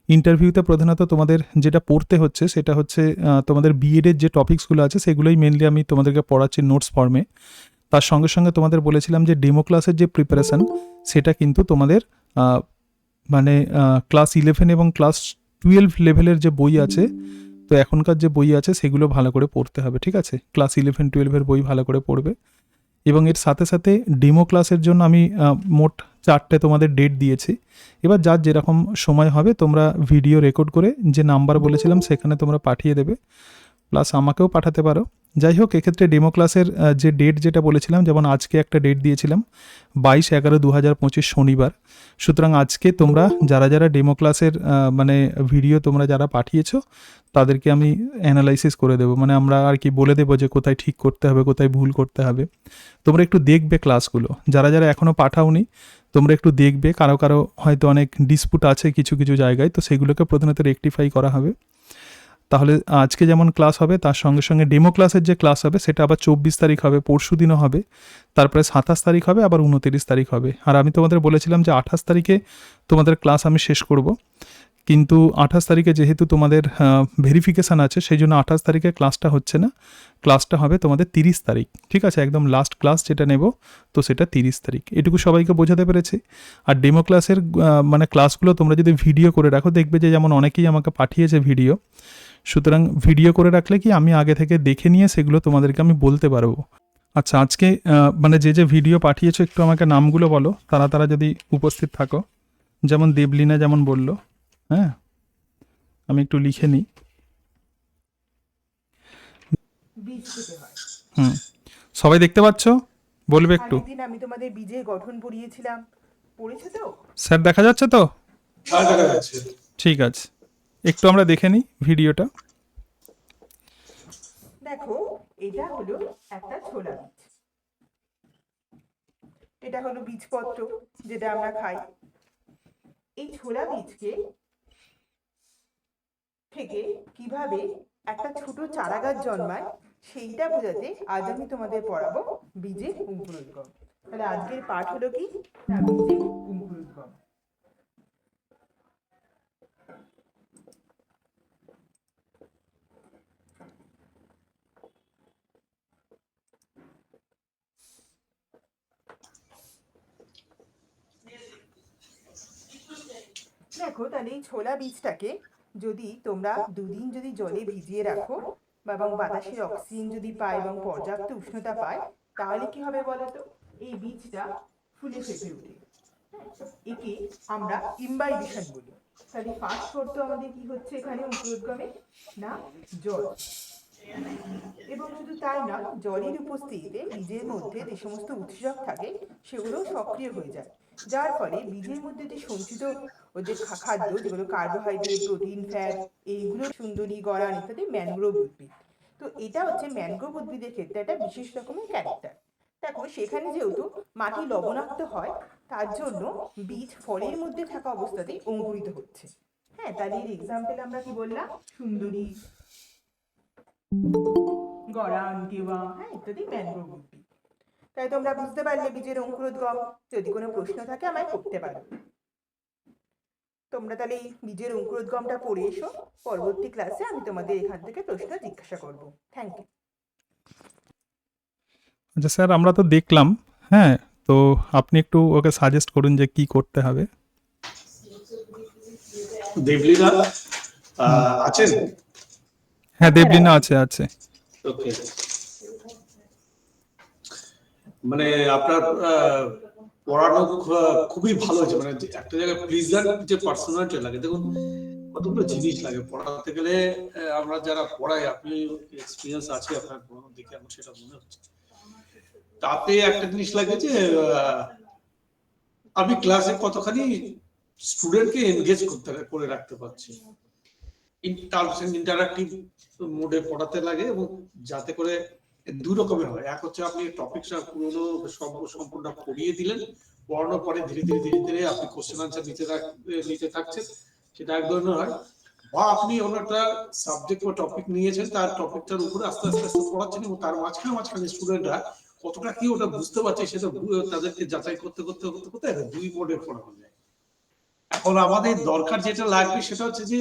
ইন্টারভিউতে প্রধানত তোমাদের যেটা পড়তে হচ্ছে সেটা হচ্ছে তোমাদের বিএডের যে টপিকসগুলো আছে সেগুলোই মেনলি আমি তোমাদেরকে পড়াচ্ছি নোটস ফর্মে। তার সঙ্গে সঙ্গে তোমাদের বলেছিলাম যে ডেমো ক্লাসের যে প্রিপারেশান সেটা কিন্তু তোমাদের মানে ক্লাস 11 এবং ক্লাস 12 লেভেলের যে বই আছে, তো এখনকার যে বই আছে সেগুলো ভালো করে পড়তে হবে, ঠিক আছে? ক্লাস 11-12 বই ভালো করে পড়বে। এবং এর সাথে সাথে ডেমো ক্লাসের জন্য আমি মোট 4টে তোমাদের ডেট দিয়েছি। এবার যার যেরকম সময় হবে তোমরা ভিডিও রেকর্ড করে যে নাম্বার বলেছিলাম সেখানে তোমরা পাঠিয়ে দেবে, প্লাস আমাকেও পাঠাতে পারো। যাই হোক, এক্ষেত্রে ডেমো ক্লাসের যে ডেট যেটা বলেছিলাম, যেমন আজকে একটা ডেট দিয়েছিলাম 22/11/2025 শনিবার। সুতরাং আজকে তোমরা যারা যারা ডেমো ক্লাসের মানে ভিডিও তোমরা যারা পাঠিয়েছো তাদেরকে আমি অ্যানালাইসিস করে দেবো, মানে আমরা আর কি বলে দেবো যে কোথায় ঠিক করতে হবে, কোথায় ভুল করতে হবে। তোমরা একটু দেখবে ক্লাসগুলো, যারা যারা এখনও পাঠাওনি তোমরা একটু দেখবে, কারো কারো হয়তো অনেক ডিসপুট আছে কিছু কিছু জায়গায়, তো সেগুলোকে প্রধানত রেকটিফাই করা হবে। তাহলে আজকে যেমন ক্লাস হবে তার সঙ্গে সঙ্গে ডেমো ক্লাসের যে ক্লাস হবে সেটা আবার 24 তারিখ হবে, পরশু দিনও হবে, তারপরে 27 তারিখ হবে, আবার 29 তারিখ হবে। আর আমি তোমাদের বলেছিলাম যে 28 তারিখে তোমাদের ক্লাস আমি শেষ করব, কিন্তু 28 তারিখে যেহেতু তোমাদের ভেরিফিকেশান আছে সেই জন্য 28 তারিখে ক্লাসটা হচ্ছে না, ক্লাসটা হবে তোমাদের 30 তারিখ, ঠিক আছে? একদম লাস্ট ক্লাস যেটা নেব তো সেটা 30 তারিখ। এটুকু সবাইকে বোঝাতে পেরেছি। আর ডেমো ক্লাসের মানে ক্লাসগুলো তোমরা যদি ভিডিও করে রাখো দেখবে যে যেমন অনেকেই আমাকে পাঠিয়েছে ভিডিও, সুতরাং ভিডিও করে রাখলে কি আমি আগে থেকে দেখে নিয়ে সেগুলো তোমাদেরকে আমি বলতে পারবো। আচ্ছা, আজকে মানে যে যে ভিডিও পাঠিয়েছো একটু আমাকে নামগুলো বলো, তারা তারা যদি উপস্থিত থাকো। যেমন দেবলিনা যেমন বললো, হ্যাঁ আমি একটু লিখে নিই। সবাই দেখতে পাচ্ছ? বলবে একটু। আগের দিন আমি তোমাদের বীজের গঠন পড়িয়েছিলাম, পড়েছো তো? স্যার দেখা যাচ্ছে তো? হ্যাঁ, দেখা যাচ্ছে। ঠিক আছে, একটু আমরা দেখে নিই ভিডিওটা। দেখো, এটা হলো একটা ছোলা বীজ, এটা হলো বীজপত্র যেটা আমরা খাই। এই ছোলা বীজকে থেকে কিভাবে একটা ছোট চারাগাছ জন্মায় সেইটা বোঝাতে আজ আমি তোমাদের পড়াবো বীজের অঙ্কুরোদ্গম। তাহলে আজকের পাঠ হলো কি না, বীজের অঙ্কুরোদ্গম। দেখো, তাহলে এই ছোলা বীজটাকে যদি তোমরা দুদিন যদি জলে ভিজিয়ে রাখো এবং বাতাসের অক্সিজেন যদি পায় এবং পর্যাপ্ত উষ্ণতা পায়, তাহলে কি হবে বলতো? এই বীজটা ফুলে ফেঁপে ওঠে। একে আমরা ইম্বাইবেশন বলি। তাহলে ফার্স্ট শর্ত আমাদের কি হচ্ছে এখানে অঙ্কুরোদ্গমে? না, জল। এবং শুধু তাই না, জলের উপস্থিতিতে বীজের মধ্যে যে সমস্ত উৎসেচক থাকে সেগুলো সক্রিয় হয়ে যায়, যার ফলে বীজের মধ্যে যে সঞ্চিত যে খাদ্য, যেগুলো কার্বোহাইড্রেট, প্রোটিন, ফ্যাট, এইগুলো সুন্দরী, গড়ান ইত্যাদি ম্যানগ্রোভ উদ্ভিদ। তো এটা হচ্ছে ম্যানগ্রোভ উদ্ভিদের ক্ষেত্রে একটা বিশেষ রকমের ক্যারেক্টার। দেখো, সেখানে যেহেতু মাটি লবণাক্ত হয় তার জন্য বীজ ফলের মধ্যে থাকা অবস্থাতেই অঙ্কুরিত হচ্ছে। হ্যাঁ, তাহলে এর এক্সাম্পল আমরা কি বললাম? সুন্দরী, গড়ান, কেওয়া, হ্যাঁ ইত্যাদি ম্যানগ্রোভ উদ্ভিদ। তাই তোমরা বুঝতে পারলে বীজের অঙ্কুরোদ্গম। যদি কোনো প্রশ্ন থাকে আমায় করতে পারো। তোমরা তাহলে এই বীজের অঙ্কুরোদ্গমটা পড়ে এসো, পরবর্তী ক্লাসে আমি তোমাদের এখান থেকে প্রশ্ন জিজ্ঞাসা করব। Thank you. আচ্ছা স্যার, আমরা তো দেখলাম, হ্যাঁ, তো আপনি একটু ওকে সাজেস্ট করুন যে কি করতে হবে। দেবলীনা আছেন? হ্যাঁ, দেবলিনা আছে আছে। ওকে, মানে আপনার পড়ানো খুবই ভালো হয়েছে। মানে একটা জায়গায় প্লিজেন্ট যে পার্সোনালিটি লাগে, দেখুন কতগুলো জিনিস লাগে পড়াতে গেলে। আমরা যারা পড়াই, আপনি এক্সপিরিয়েন্স আছে আপনার পড়ানো দেখে আমার সেটা মনে হচ্ছে। তাতে একটা জিনিস লাগে যে আমি ক্লাসে কতখানি স্টুডেন্টকে এনগেজ করে রাখতে পারছি। ইন্টারাক্টিভ মোডে পড়াতে লাগে, এবং যাতে করে দুই রকমের হয়। এক হচ্ছে আপনি টপিকটা পুরোনো সম্পূর্ণ পড়িয়ে দিলেন, পড়ানোর পরে ধীরে ধীরে ধীরে ধীরে আপনি কোশ্চেন আনসার নিতে থাকছেন, সেটা এক ধরনের হয়। বা আপনি অন্য একটা সাবজেক্ট বা টপিক নিয়েছেন, তার টপিকটার উপরে আস্তে আস্তে আস্তে পড়াচ্ছেন, এবং তার মাঝখানে স্টুডেন্টরা কতটা কি ওটা বুঝতে পারছে সেটা তাদেরকে যাচাই করতে করতে করতে করতে দুই মোডে পড়ানো যায়। এখন আমাদের দরকার যেটা লাগবে সেটা হচ্ছে যে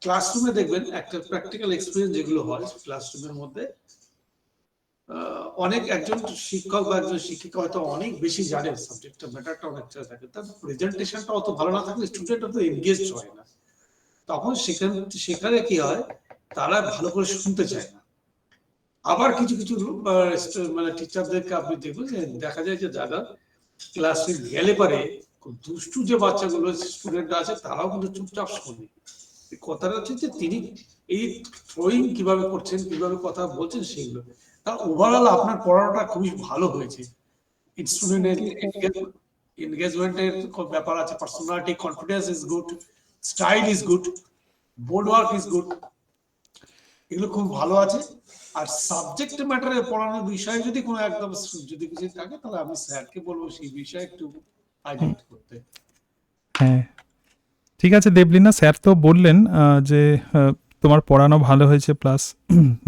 ক্লাসরুমে দেখবেন একটা প্র্যাকটিক্যাল এক্সপিরিয়েন্স যেগুলো হয় ক্লাসরুমের মধ্যে, অনেক একজন শিক্ষক বা একজন শিক্ষিকা হয়তো অনেক বেশি জানে সাবজেক্টটা, ম্যাটারটা অনেকটা থাকে, তার প্রেজেন্টেশনটা অত ভালো না থাকলে স্টুডেন্ট অত এনগেজ হয় না। তখন সেখানে কি হয়, তারা ভালো করে শুনতে চায় না। আবার কিছু কিছু মানে টিচারদেরকে আপনি দেখবেন যে দেখা যায় যে যারা ক্লাসে গেলে পারে খুব দুষ্টু যে বাচ্চাগুলো স্টুডেন্ট আছে তারাও কিন্তু চুপচাপ শোনে। কথাটা হচ্ছে যে তিনি এই থ্রোয়িং কিভাবে করছেন, কিভাবে কথা বলছেন সেগুলো, তার ওভারঅল আপনার পড়ানোটা খুবই ভালো হয়েছে। স্টুডেন্টের এনগেজমেন্টের ব্যাপার আছে, personality confidence is good, style is good, board work is good, এগুলো খুব ভালো আছে। আর সাবজেক্ট ম্যাটারে পড়ানোর বিষয়ে যদি কোনো একদম যদি কিছু থাকে তাহলে আমি স্যারকে বলবো সেই বিষয়ে একটু হাইলাইট করতে। হ্যাঁ, ঠিক আছে দেবলীনা, স্যার তো বললেন যে তোমার পড়ানো ভালো হয়েছে, প্লাস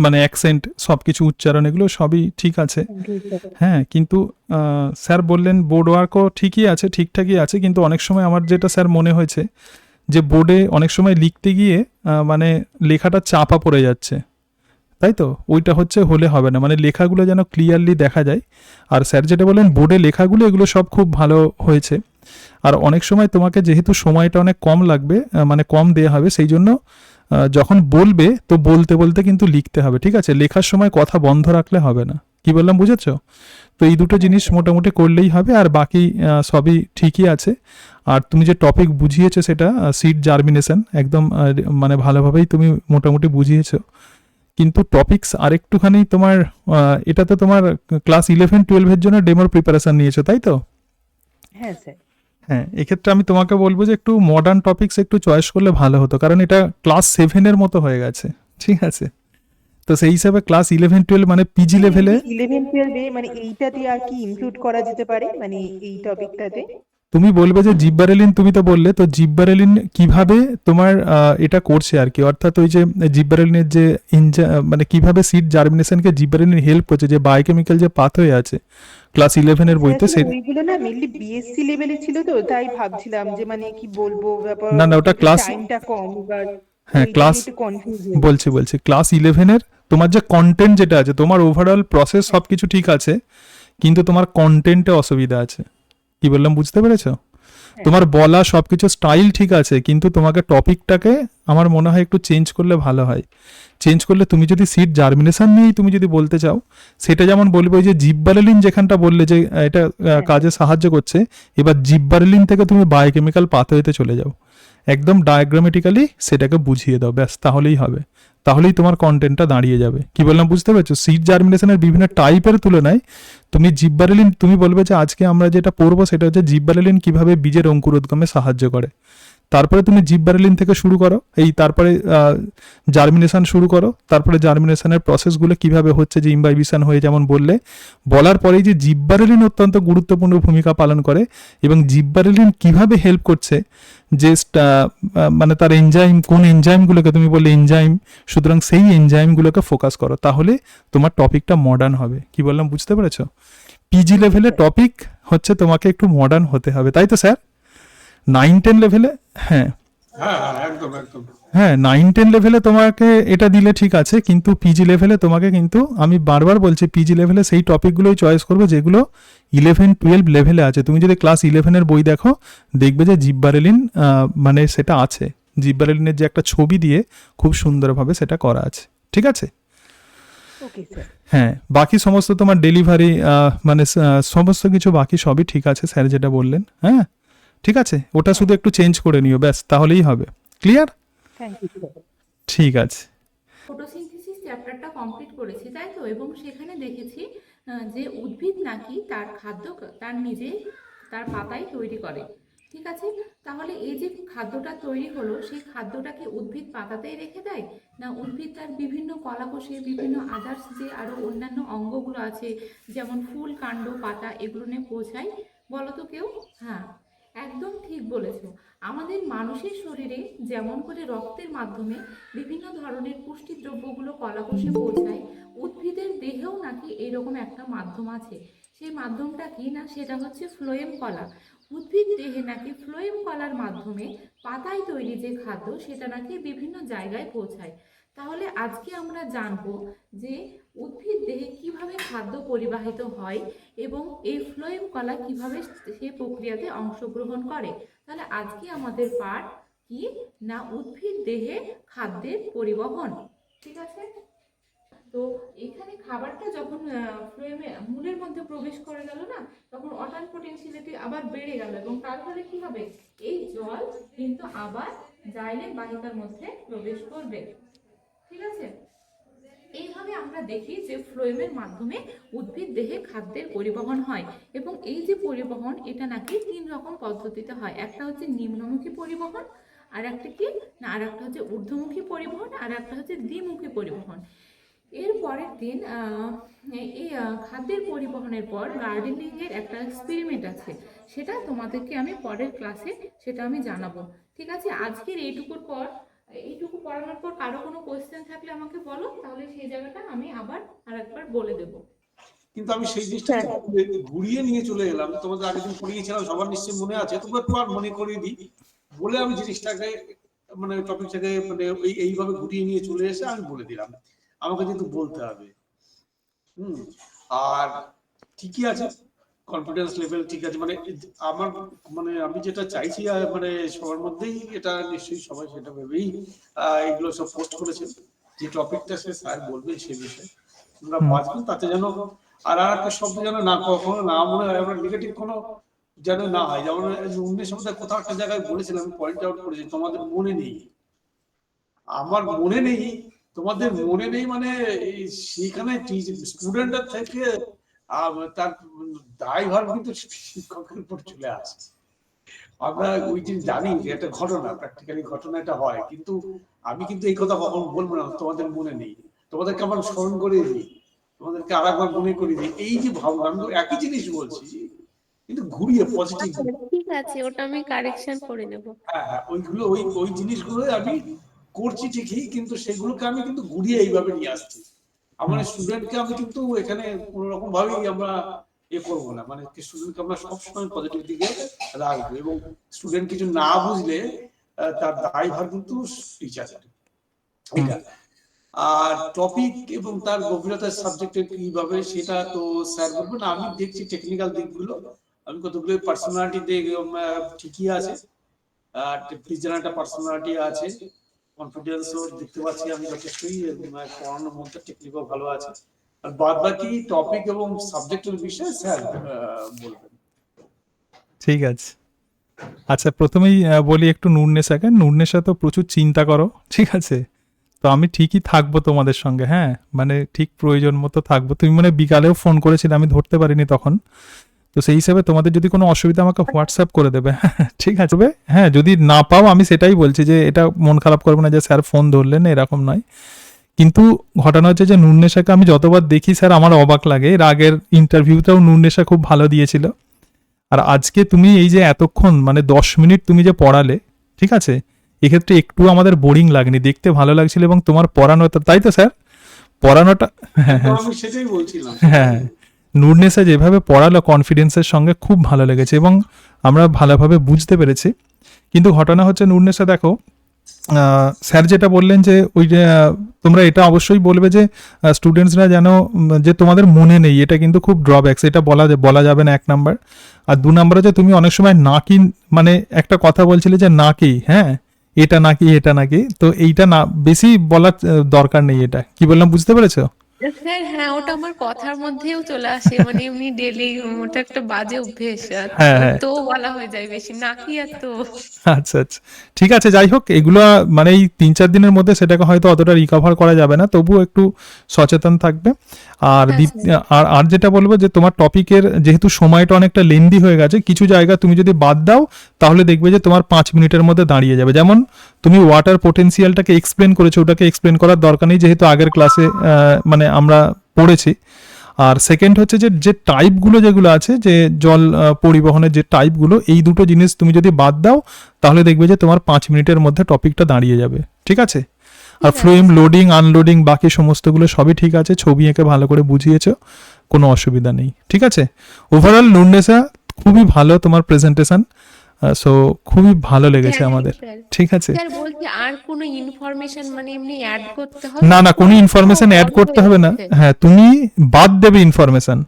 মানে অ্যাকসেন্ট সব কিছু উচ্চারণ এগুলো সবই ঠিক আছে। হ্যাঁ, কিন্তু স্যার বললেন বোর্ড ওয়ার্কও ঠিকই আছে, ঠিকঠাকই আছে, কিন্তু অনেক সময় আমার যেটা স্যার মনে হয়েছে যে বোর্ডে অনেক সময় লিখতে গিয়ে মানে লেখাটা চাপা পড়ে যাচ্ছে, তাই তো? ওইটা হলে হবে না, মানে লেখাগুলো যেন ক্লিয়ারলি দেখা যায়। আর স্যার যেটা বললেন বোর্ডে লেখাগুলো এগুলো সব খুব ভালো হয়েছে। আর অনেক সময় তোমাকে যেহেতু সময়টা অনেক কম লাগবে, মানে কম দেয়া হবে, সেই জন্য যখন বলবে তো বলতে বলতে কিন্তু লিখতে হবে, ঠিক আছে? লেখার সময় কথা বন্ধ রাখলে হবে না। কি বললাম বুঝেছ? তো এই দুটো জিনিস মোটামুটি করলেই হবে, আর বাকি সবই ঠিকই আছে। আর তুমি যে টপিক বুঝিয়েছো সেটা সিড জার্মিনেশন, একদম মানে ভালোভাবেই তুমি মোটামুটি বুঝিয়েছো। কিন্তু টপিকস আরেকটুখানি তোমার এটা তো তোমার ক্লাস 11-12-এর জন্য ডেমোর প্রিপারেশন নিয়েছো, তাই তো? হ্যাঁ স্যার। হ্যাঁ, এক্ষেত্রে আমি তোমাকে বলবো যে একটু মডার্ন টপিকস একটু চয়েস করলে ভালো হতো, কারণ এটা ক্লাস 7-এর মতো হয়ে গেছে, ঠিক আছে? তো সেই হিসাবে ক্লাস 11-12 মানে পিজি লেভেলে 11-12 মানে এইটাতে আর কি ইনক্লুড করা যেতে পারে, মানে এই টপিকটাতে? তুমি বলবে যে জিব্বারেলিন, তুমি তো বললে তো জিব্বারেলিন কিভাবে তোমার এটা করছে আর কি, অর্থাৎ ওই যে জিব্বারেলিনের যে মানে কিভাবে সিড জার্মিনেশনকে জিব্বারেলিন হেল্প করছে, যে বায়োকেমিক্যাল যে পাথওয়ে আছে ক্লাস 11-এর বইতে সে। ওইগুলো না মেইনলি বিএসসি লেভেলে ছিল, তো তাই ভাবছিলাম যে মানে কি বলবো ব্যাপার, না না, ওটা ক্লাস, টাইমটা কম এবার, হ্যাঁ ওইটা ক্লাস, নিয়ে একটু কনফিউজ বলছি ক্লাস 11-এর তোমার যে কন্টেন্ট যেটা আছে, তোমার ওভারঅল প্রসেস সব কিছু ঠিক আছে, কিন্তু তোমার কন্টেন্টে অসুবিধা আছে। কি বললাম বুঝতে পেরেছো? তোমার বলা সবকিছু স্টাইল ঠিক আছে, কিন্তু তোমাকে টপিকটাকে আমার মনে হয় একটু চেঞ্জ করলে ভালো হয়। চেঞ্জ করলে তুমি যদি সিড জার্মিনেশন নিয়েই তুমি যদি বলতে চাও, সেটা যেমন বলবে ওই যে জিব্বারেলিন যেখানটা বললে যে এটা কাজে সাহায্য করছে, এবার জিব্বারেলিন থেকে তুমি বায়োকেমিক্যাল পাথওয়েতে চলে যাও, একদম ডায়াগ্রামেটিক্যালি সেটাকে বুঝিয়ে দাও, ব্যাস তাহলেই হবে। তাহলেই তোমার কন্টেন্টটা দাঁড়িয়ে যাবে। কি বললাম বুঝতে পারছো? সিড জার্মিনেশনের বিভিন্ন টাইপের তুলনায় তুমি জিব্বারেলিন, তুমি বলবে যে আজকে আমরা যেটা পড়বো সেটা হচ্ছে জিব্বারেলিন কিভাবে বীজের অঙ্কুরোদ্গমে সাহায্য করে। তারপরে তুমি জিব্বারেলিন থেকে শুরু করো, তারপরে জার্মিনেশন শুরু করো, তারপরে জার্মিনেশনের প্রসেসগুলো কিভাবে হচ্ছে, যে ইমবাইবিশন হয়ে যেমন বললে, বলার পরেই যে জিব্বারেলিন অত্যন্ত গুরুত্বপূর্ণ ভূমিকা পালন করে এবং জিব্বারেলিন কিভাবে হেল্প করছে, যে মানে তার এনজাইম, কোন এনজাইমগুলোকে তুমি বললে এনজাইম, সুতরাং সেই এনজাইমগুলোকে ফোকাস করো, তাহলে তোমার টপিকটা মডার্ন হবে। কি বললাম বুঝতে পেরেছো? পিজি লেভেলে টপিক হচ্ছে তোমাকে একটু মডার্ন হতে হবে, তাই তো স্যার? 9-10 লেভেলে, হ্যাঁ হ্যাঁ হ্যাঁ, একদম একদম। হ্যাঁ 9-10 লেভেলে তোমাকে এটা দিলে ঠিক আছে, কিন্তু পিজি লেভেলে তোমাকে, কিন্তু আমি বারবার বলছি পিজি লেভেলে সেই টপিকগুলোই চয়েস করবে যেগুলো 11-12 লেভেলে আছে। তুমি যদি ক্লাস 11-এর বই দেখো, দেখবে যে জিব্বারেলিন মানে সেটা আছে, জিব্বারেলিনের যে একটা ছবি দিয়ে খুব সুন্দরভাবে সেটা করা আছে, ঠিক আছে? হ্যাঁ, বাকি সমস্ত তোমার ডেলিভারি মানে সমস্ত কিছু বাকি সবই ঠিক আছে, স্যার যেটা বললেন। হ্যাঁ ঠিক আছে, ওটা শুধু একটু চেঞ্জ করে নিও, ব্যাস তাহলেই হবে। ক্লিয়ার? ঠিক আছে। ফটোসিনথেসিস চ্যাপ্টারটা কমপ্লিট করেছি তাই তো, এবং সেখানে দেখেছি যে উদ্ভিদ নাকি তার খাদ্য তার নিজে তার পাতায় তৈরি করে। ঠিক আছে, তাহলে এই যে খাদ্যটা তৈরি হলো, সেই খাদ্যটা কি উদ্ভিদ পাতাতেই রেখে দেয়, না উদ্ভিদ তার বিভিন্ন কলাকোষে বিভিন্ন আদার্স যে আরো অন্যান্য অঙ্গগুলো আছে, যেমন ফুল, কাণ্ড, পাতা, এগুলো নিয়ে পৌঁছায়? বলো তো কেউ। হ্যাঁ, একদম ঠিক বলেছো। আমাদের মানুষের শরীরে যেমন করে রক্তের মাধ্যমে বিভিন্ন ধরনের পুষ্টি দ্রব্যগুলো কলাকোষে পৌঁছায়, উদ্ভিদের দেহেও নাকি এরকম একটা মাধ্যম আছে। সেই মাধ্যমটা কি না, সেটা হচ্ছে ফ্লোয়েম কলা। উদ্ভিদ দেহে নাকি ফ্লোয়েম কলার মাধ্যমে পাতায় তৈরি যে খাদ্য সেটা নাকি বিভিন্ন জায়গায় পৌঁছায়। তাহলে আজকে আমরা জানবো যে উদ্ভিদ দেহে কিভাবে খাদ্য পরিবাহিত হয় এবং এই ফ্লোয়েম কলা কিভাবে সেই প্রক্রিয়াতে অংশগ্রহণ করে। তাহলে আজকে আমাদের পাঠ কি না, উদ্ভিদ দেহে খাদ্যের পরিবহন। ঠিক আছে, তো এখানে খাবারটা যখন ফ্লোয়েমে মূলের মধ্যে প্রবেশ করে গেল না, তখন অটান পোটেনশিয়ালিটি আবার বেড়ে গেল এবং তার ফলে কি হবে, এই জল কিন্তু আবার জাইলেম বাহিকার মধ্যে প্রবেশ করবে। ঠিক আছে, এইভাবে আমরা দেখি যে ফ্লোয়েমের মাধ্যমে উদ্ভিদ দেহে খাদ্যের পরিবহন হয় এবং এই যে পরিবহন এটা নাকি 3 রকম পদ্ধতিতে হয়। একটা হচ্ছে নিম্নমুখী পরিবহন, আর একটা কি না, আর একটা হচ্ছে ঊর্ধ্বমুখী পরিবহন, আর একটা হচ্ছে দ্বিমুখী পরিবহন। এর পরের দিন এই খাদ্যের পরিবহনের পর গার্ডেনিংয়ের একটা এক্সপেরিমেন্ট আছে, সেটা তোমাদেরকে আমি পরের ক্লাসে সেটা আমি জানাবো। ঠিক আছে, আজকের এইটুকু পড়ানোর পর কারো কোনো কোয়েশ্চেন থাকলে আমাকে বলো, তাহলে সেই জায়গাটা আমি আবার আরেকবার বলে দেবো। কিন্তু আমি সেই জিনিসটা ঘুরিয়ে নিয়ে চলে এলাম, তোমাদের আগের দিন পড়িয়েছিলাম, সবার নিশ্চয়ই মনে আছে, তোমরা একটু আর মনে করিয়ে দিই বলে আমি জিনিসটাকে মানে টপিকটাকে মানে এইভাবে ঘুরিয়ে নিয়ে চলে এসে আমি বলে দিলাম, আমাকে কিন্তু বলতে হবে। আর ঠিকই আছে, কনফিডেন্স লেভেল ঠিক আছে, মানে আমার মানে আমি যেটা চাইছি মানে সবার মধ্যেই এটা নিশ্চয়ই সবাই সেটা ভেবেই এগুলো সব পোস্ট করেছে, যে টপিকটা সে স্যার বলবেন সেই বিষয়ে আমরা বাঁচবেন, তাতে যেন আর একটা শব্দ যেন না কখনো না মনে হয়, আমরা নেগেটিভ কোনো যেন না হয়। যেমন উনিশ সপ্তাহে কোথাও একটা জায়গায় বলেছিলাম, আমি পয়েন্ট আউট করেছি তোমাদের মনে নেই, আমার মনে নেই, তোমাদের মনে নেই, মানে সেখানে স্টুডেন্টের থেকে তার দায়ভার কিন্তু শিক্ষকের উপর চলে আসে। আমরা ওই দিন জানি যে একটা ঘটনা, প্র্যাকটিক্যালি ঘটনা এটা হয়, কিন্তু আমি কিন্তু এই কথা কখনো বলবো না তোমাদের মনে নেই, তোমাদেরকে আমার স্মরণ করে দিই, তোমাদেরকে আর একবার মনে করে দিই, এই যে ভাবনা, আমি একই জিনিস বলছি কিন্তু ঘুরিয়ে পজিটিভ। ঠিক আছে, ওটা আমি কারেকশন করে নেব। হ্যাঁ হ্যাঁ, ওইগুলো ওই জিনিসগুলো আমি করছি ঠিকই, কিন্তু সেগুলোকে আমি কিন্তু ঘুরিয়ে এইভাবে নিয়ে আসছি। আমার স্টুডেন্টকে আমি কিন্তু এখানে কোনো রকম ভাবেই আমরা করবো না, মানে স্টুডেন্টকে আমরা সবসময় পজিটিভ দিকে রাখবো, এবং স্টুডেন্ট কিছু না বুঝলে তার দায়ভার কিন্তু টিচারের। এটা আর টপিক এবং তার গভীরতার সাবজেক্টে কিভাবে সেটা তো স্যার বলবেন, আমি দেখছি টেকনিক্যাল দিকগুলো, আমি কতগুলো পার্সোনালিটি দিক ঠিকই আছে, আর প্রিজনার একটা পার্সোনালিটি আছে, কনফিডেন্সও দেখতে পাচ্ছি আমি যথেষ্টই, পড়ানোর মধ্যে টেকনিকও ভালো আছে, আর বাদ বাকি টপিক এবং সাবজেক্টের বিষয়ে স্যার বলবেন। ঠিক আছে, আচ্ছা প্রথমেই বলি একটু নুরনেসাকে। নুরনেসা তো প্রচুর চিন্তা করো, ঠিক আছে, তো আমি ঠিকই থাকবো তোমাদের সঙ্গে, হ্যাঁ মানে ঠিক প্রয়োজন মতো থাকবো। তুমি মানে বিকালেও ফোন করেছিলে, আমি ধরতে পারিনি তখন, তো সেই হিসাবে তোমাদের যদি কোনো অসুবিধা আমাকে হোয়াটসঅ্যাপ করে দেবে, ঠিক আছে। হ্যাঁ যদি না পাও, আমি সেটাই বলছি যে এটা মন খারাপ করবে না যে স্যার ফোন ধরলেন, এরকম নয়। কিন্তু ঘটনা হচ্ছে যে নুরনেসাকে আমি যতবার দেখি স্যার আমার অবাক লাগে। এর আগের ইন্টারভিউটাও নুরনেসা খুব ভালো দিয়েছিল, আর আজকে তুমি এই যে এতক্ষণ মানে 10 মিনিট তুমি যে পড়ালে, ঠিক আছে, এক্ষেত্রে একটু আমাদের বোরিং লাগেনি, দেখতে ভালো লাগছিল, এবং তোমার পড়ানোটা, তাই তো স্যার পড়ানোটা, হ্যাঁ হ্যাঁ আমি সেটাই বলছিলাম, হ্যাঁ, নুরনেসা যেভাবে পড়ালো কনফিডেন্সের সঙ্গে খুব ভালো লেগেছে এবং আমরা ভালোভাবে বুঝতে পেরেছি। কিন্তু ঘটনা হচ্ছে নুরনেসা দেখো, স্যার যেটা বললেন যে ওই যে তোমরা এটা অবশ্যই বলবে যে স্টুডেন্টসরা যেন যে তোমাদের মনে নেই, এটা কিন্তু খুব ড্রব্যাকস, এটা বলা যাবে না, 1 নাম্বার। আর 2 নাম্বার হচ্ছে তুমি অনেক সময় নাকি মানে একটা কথা বলছিলে যে নাকি, হ্যাঁ এটা নাকি এটা নাকি, তো এইটা না বেশি বলার দরকার নেই। এটা কি বললাম বুঝতে পেরেছো? স্যার হ্যাঁ, ওটা আমার কথার মধ্যেও চলে আসে, মানে এমনি ডেলি ওটা একটা বাজে অভ্যেস, হ্যাঁ, হ্যাঁ। তো বলা হয়ে যায় বেশি, নাকি আর তো। আচ্ছা আচ্ছা, ঠিক আছে, যাই হোক, এগুলো মানে এই 3-4 দিনের মধ্যে সেটাকে হয়তো অতটা রিকভার করা যাবে না, তবুও একটু সচেতন থাকবে। আর আর যেটা বলবো যে তোমার টপিকের যেহেতু সময়টা অনেকটা লেন্দি হয়ে গেছে, কিছু জায়গা তুমি যদি বাদ দাও তাহলে দেখবে যে তোমার 5 মিনিটের মধ্যে দাঁড়িয়ে যাবে। যেমন তুমি ওয়াটার পোটেনশিয়ালটাকে এক্সপ্লেন করেছো, ওটাকে এক্সপ্লেন করার দরকার নেই, যেহেতু আগের ক্লাসে মানে আমরা পড়েছি। আর সেকেন্ড হচ্ছে যে যে টাইপগুলো যেগুলো আছে, যে জল পরিবহনের যে টাইপগুলো, এই দুটো জিনিস তুমি যদি বাদ দাও তাহলে দেখবে যে তোমার 5 মিনিটের মধ্যে টপিকটা দাঁড়িয়ে যাবে। ঠিক আছে? আর ঠিক ফ্লোয়েম আছে। লোডিং আনলোডিং বাকি সমস্তগুলো সবই ঠিক আছে, ছবি এঁকে ভালো করে বুঝিয়েছো, কোনো অসুবিধা নেই। ঠিক আছে? ওভারঅল নুন্ডেসা খুবই ভালো তোমার প্রেজেন্টেশন, সো খুবই ভালো লেগেছে থ্যাংক ইউ আমাদের। স্যার। ঠিক আছে? স্যার বলছি আর কোনো ইনফরমেশন মানে এমনি অ্যাড করতে হবে? না না, কোনো না ইনফরমেশন অ্যাড বলা করতে হয়ে হবে না। গেছে? হ্যাঁ, তুমি বাদ দেবে ইনফরমেশন,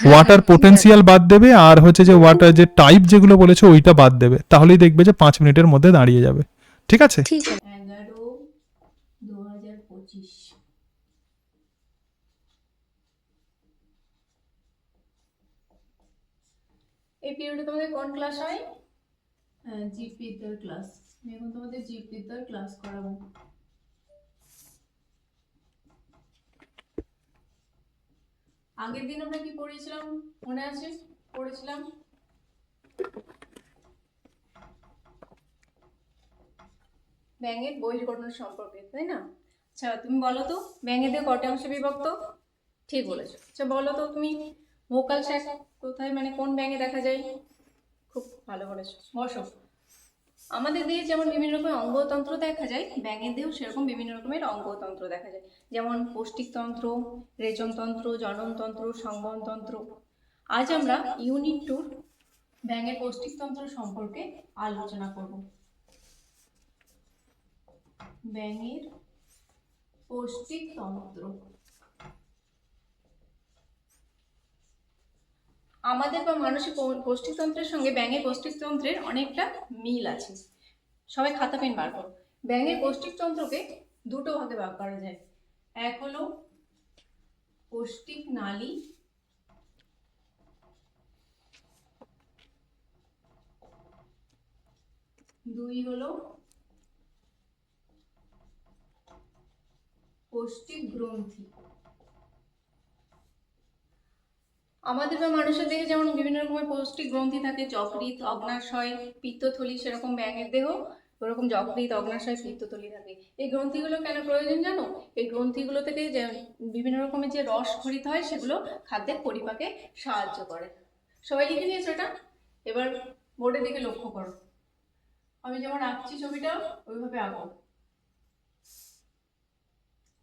ওয়াটার ঠিক আছে। পোটেনশিয়াল বাদ দেবে, আর হচ্ছে যে ওয়াটার যে টাইপ যেগুলো বলেছো ওইটা বাদ দেবে, তাহলেই দেখবে যে 5 মিনিটের মধ্যে দাঁড়িয়ে যাবে। ঠিক আছে? ঠিক আছে। 11/2025। এই পিরিয়ডে তোমাদের কোন ক্লাস হয়? জীববিদ্যার ক্লাস। আমি এখন তোমাদের জীববিদ্যার ক্লাস করাবো। আগের দিন আমরা কি পড়িয়েছিলাম মনে আছে? পড়েছিলাম ব্যাঙের বহির্গঠন সম্পর্কে, তাই না? আচ্ছা তুমি বলো তো ব্যাঙেদের কটা অংশে বিভক্ত? ঠিক বলেছো। আচ্ছা বলো তো তুমি ভোকাল স্যাক কোথায়, মানে কোন ব্যাঙে দেখা যায়? খুব ভালো বলেছো, বসো। আমাদের দেহে যেমন বিভিন্ন রকমের অঙ্গতন্ত্র দেখা যায়, ব্যাঙের দেহেও সেরকম বিভিন্ন রকমের অঙ্গতন্ত্র দেখা যায়, যেমন পৌষ্টিকতন্ত্র, রেচনতন্ত্র, জননতন্ত্র, সংবহনতন্ত্র। আজ আমরা ইউনিট 2 ব্যাঙের পৌষ্টিকতন্ত্র সম্পর্কে আলোচনা করব। ব্যাঙের পৌষ্টিকতন্ত্র। আমাদের বা মানুষের পৌষ্টিকতন্ত্রের সঙ্গে ব্যাঙের পৌষ্টিকতন্ত্রের অনেকটা মিল আছে। সবাই খাতা পেন বার করো। ব্যাঙের পৌষ্টিকতন্ত্রকে দুটো ভাগে ভাগ করা যায়। এক হলো পৌষ্টিক নালী, দুই হলো পৌষ্টিক গ্রন্থি। আমাদের বা মানুষের দেহে যেমন বিভিন্ন রকমের পৌষ্টিক গ্রন্থি থাকে, যকৃৎ, অগ্নাশয়, পিত্তথলি, সেরকম ব্যাঙের দেহ ওরকম যকৃৎ, অগ্নাশয়, পিত্তথলি থাকে। এই গ্রন্থিগুলো কেন প্রয়োজন জানো? এই গ্রন্থিগুলো থেকে যে বিভিন্ন রকমের যে রস খরিত হয় সেগুলো খাদ্যের পরিপাকে সাহায্য করে। সবাই লিখে নিয়েছো এটা? এবার বোর্ডের দিকে লক্ষ্য করো। আমি যেমন আঁকছি ছবিটা ওইভাবে আঁকো।